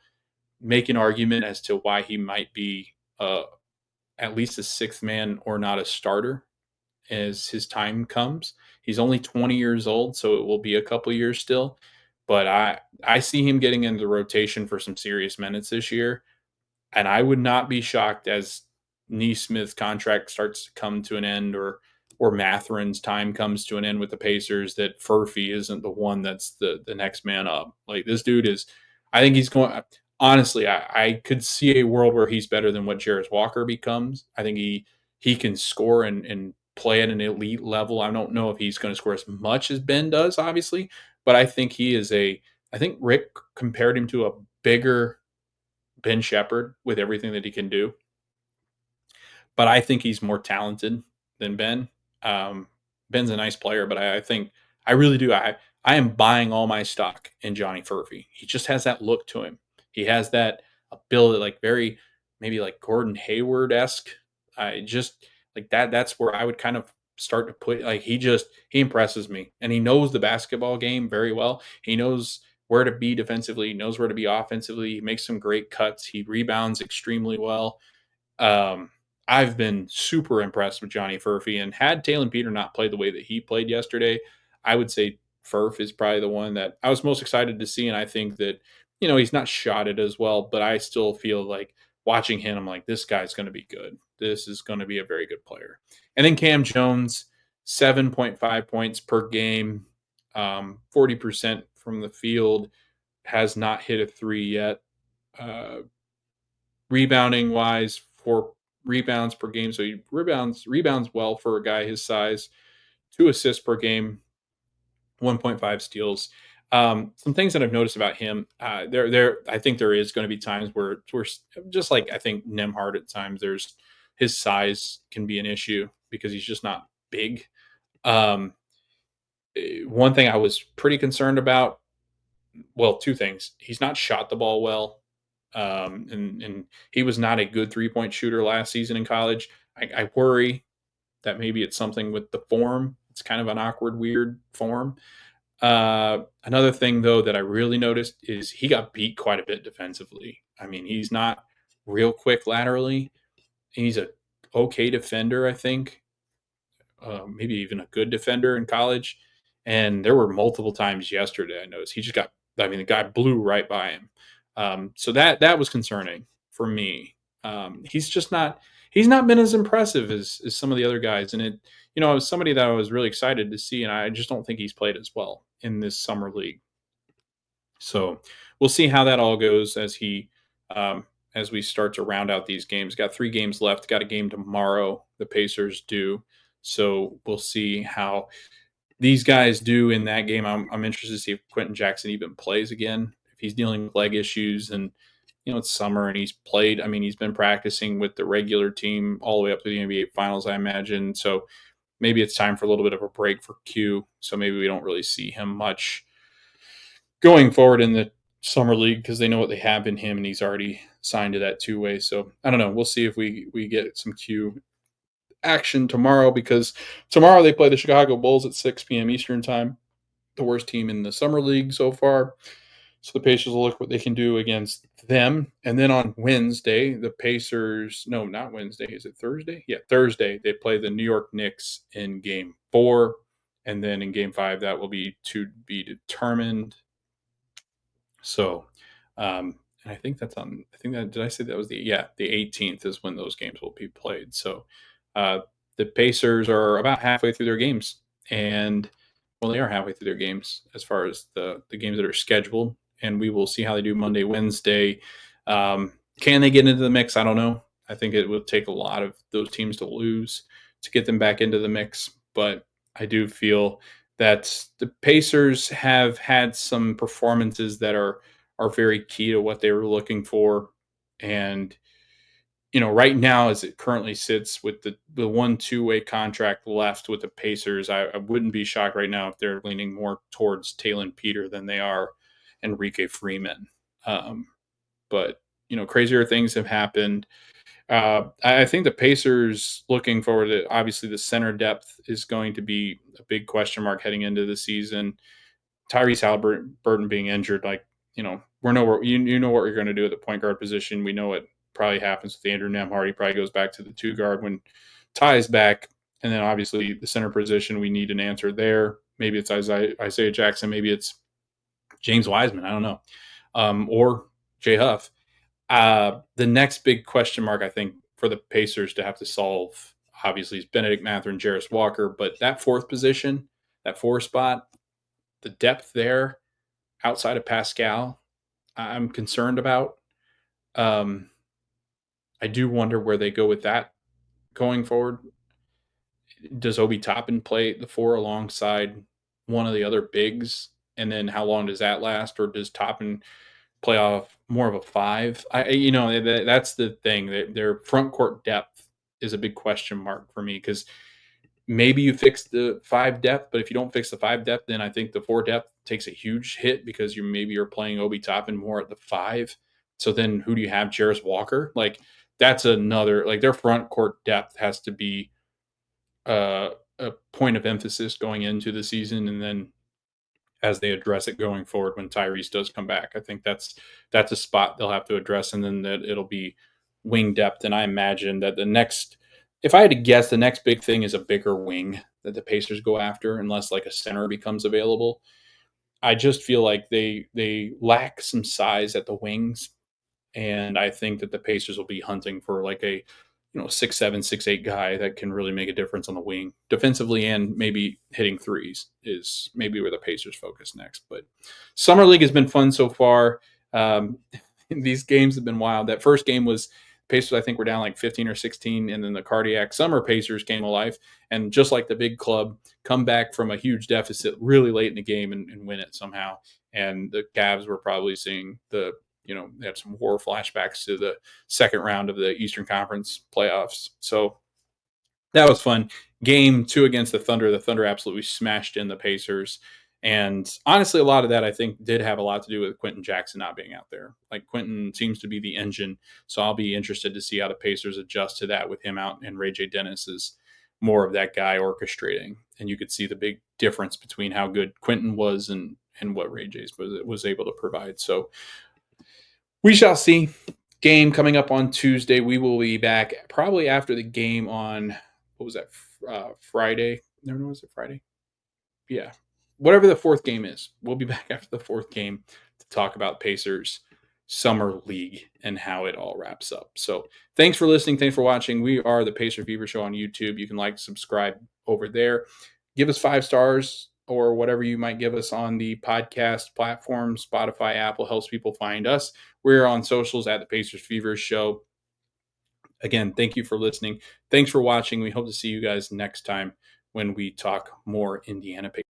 make an argument as to why he might be at least a sixth man or not a starter as his time comes. He's only 20 years old, so it will be a couple years still. But I see him getting into the rotation for some serious minutes this year, and I would not be shocked as Neesmith's contract starts to come to an end, or Matherin's time comes to an end with the Pacers, that Furphy isn't the one that's the next man up. Like, this dude is, I think he's going. Honestly, I could see a world where he's better than what Jarris Walker becomes. I think he can score and play at an elite level. I don't know if he's going to score as much as Ben does, obviously, but I think he is a. I think Rick compared him to a bigger Ben Shepherd with everything that he can do, but I think he's more talented than Ben. Um, Ben's a nice player, but I think I really do. I am buying all my stock in Johnny Furphy. He just has that look to him. He has that ability, like very maybe like Gordon Hayward esque. I just like that. That's where I would kind of start to put. Like, he impresses me, and he knows the basketball game very well. He knows where to be defensively. He knows where to be offensively. He makes some great cuts. He rebounds extremely well. um, I've been super impressed with Johnny Furphy, and had Talon Peter not played the way that he played yesterday, I would say Furf is probably the one that I was most excited to see. And I think that, he's not shot it as well, but I still feel like watching him, I'm like, this guy's going to be good. This is going to be a very good player. And then Cam Jones, 7.5 points per game, 40% from the field, has not hit a three yet. Rebounding wise, 4 rebounds per game, so he rebounds well for a guy his size. 2 assists per game, 1.5 steals. Some things that I've noticed about him, I think there is going to be times where just like I think Nemhard at times, there's his size can be an issue because he's just not big. Um, One thing I was pretty concerned about, well, two things. He's not shot the ball well, and he was not a good 3-point shooter last season in college. I worry that maybe it's something with the form. It's kind of an awkward, weird form. Another thing, though, that I really noticed is he got beat quite a bit defensively. I mean, he's not real quick laterally. He's a okay defender, I think. maybe even a good defender in college. And there were multiple times yesterday I noticed he just got. I mean, the guy blew right by him. So that was concerning for me. He's just not. He's not been as impressive as some of the other guys, and it was somebody that I was really excited to see, and I just don't think he's played as well in this summer league. So we'll see how that all goes um, as we start to round out these games. Got 3 games left. Got a game tomorrow. The Pacers do. So we'll see how these guys do in that game. I'm interested to see if Quentin Jackson even plays again. If he's dealing with leg issues, and it's summer and he's played. I mean, he's been practicing with the regular team all the way up to the NBA Finals, I imagine. So maybe it's time for a little bit of a break for Q. So maybe we don't really see him much going forward in the summer league because they know what they have in him, and he's already signed to that 2-way. So I don't know. We'll see if we get some Q action tomorrow, because tomorrow they play the Chicago Bulls at 6 p.m. Eastern time, the worst team in the summer league so far. So the Pacers will look what they can do against them. And then on Wednesday, the Pacers, no, not Wednesday. Is it Thursday? Yeah, Thursday. They play the New York Knicks in game 4. And then in game 5, that will be to be determined. So, and I think that's on. I think that did I say that was the 18th is when those games will be played. So, uh, the Pacers are about halfway through their games, and well, they are halfway through their games as far as the games that are scheduled, and we will see how they do Monday, Wednesday. Can they get into the mix? I don't know. I think it will take a lot of those teams to lose to get them back into the mix, but I do feel that the Pacers have had some performances that are very key to what they were looking for. And right now, as it currently sits with the 1-2-way contract left with the Pacers, I wouldn't be shocked right now if they're leaning more towards Talon Peter than they are Enrique Freeman. But crazier things have happened. I think the Pacers, looking forward to, obviously the center depth is going to be a big question mark heading into the season. Tyrese Halliburton being injured, like, we know what you're going to do at the point guard position. We know what probably happens with Andrew Nemhard. He probably goes back to the 2 guard when Ty is back. And then obviously the center position, we need an answer there. Maybe it's Isaiah Jackson. Maybe it's James Wiseman. I don't know. Or Jay Huff. The next big question mark, I think, for the Pacers to have to solve, obviously, is Benedict Mather and Jarris Walker. But that 4th position, that 4 spot, the depth there outside of Pascal, I'm concerned about. Um, I do wonder where they go with that going forward. Does Obi Toppin play the 4 alongside one of the other bigs? And then how long does that last? Or does Toppin play off more of a 5? That's the thing. Their front court depth is a big question mark for me, because maybe you fix the 5 depth, but if you don't fix the 5 depth, then I think the 4 depth takes a huge hit, because you're playing Obi Toppin more at the 5. So then who do you have? Jarris Walker? Like, that's another, like, their front court depth has to be a point of emphasis going into the season, and then as they address it going forward when Tyrese does come back. I think that's a spot they'll have to address, and then that it'll be wing depth. And I imagine that if I had to guess, the next big thing is a bigger wing that the Pacers go after, unless like a center becomes available. I just feel like they lack some size at the wings, and I think that the Pacers will be hunting for like a 6'7", 6'8" guy that can really make a difference on the wing defensively, and maybe hitting threes is maybe where the Pacers focus next. But summer league has been fun so far. These games have been wild. That first game was Pacers, I think, were down like 15 or 16, and then the cardiac summer Pacers came alive, and just like the big club, come back from a huge deficit really late in the game and win it somehow. And the Cavs were probably seeing they had some horror flashbacks to the second round of the Eastern Conference playoffs. So that was fun. Game 2 against the Thunder absolutely smashed in the Pacers. And honestly, a lot of that, I think, did have a lot to do with Quentin Jackson not being out there. Like, Quentin seems to be the engine. So I'll be interested to see how the Pacers adjust to that with him out, and Ray J. Dennis is more of that guy orchestrating. And you could see the big difference between how good Quentin was and what Ray J was able to provide. So we shall see. Game coming up on Tuesday. We will be back probably after the game on, what was that, Friday. No, was it Friday? Yeah, whatever the fourth game is, we'll be back after the fourth game to talk about Pacers Summer League and how it all wraps up. So thanks for listening. Thanks for watching. We are the Pacer Fever Show on YouTube. You can like, subscribe over there. Give us 5 stars or whatever you might give us on the podcast platform. Spotify, Apple helps people find us. We're on socials at the Pacers Fever Show. Again, thank you for listening. Thanks for watching. We hope to see you guys next time when we talk more Indiana Pacers.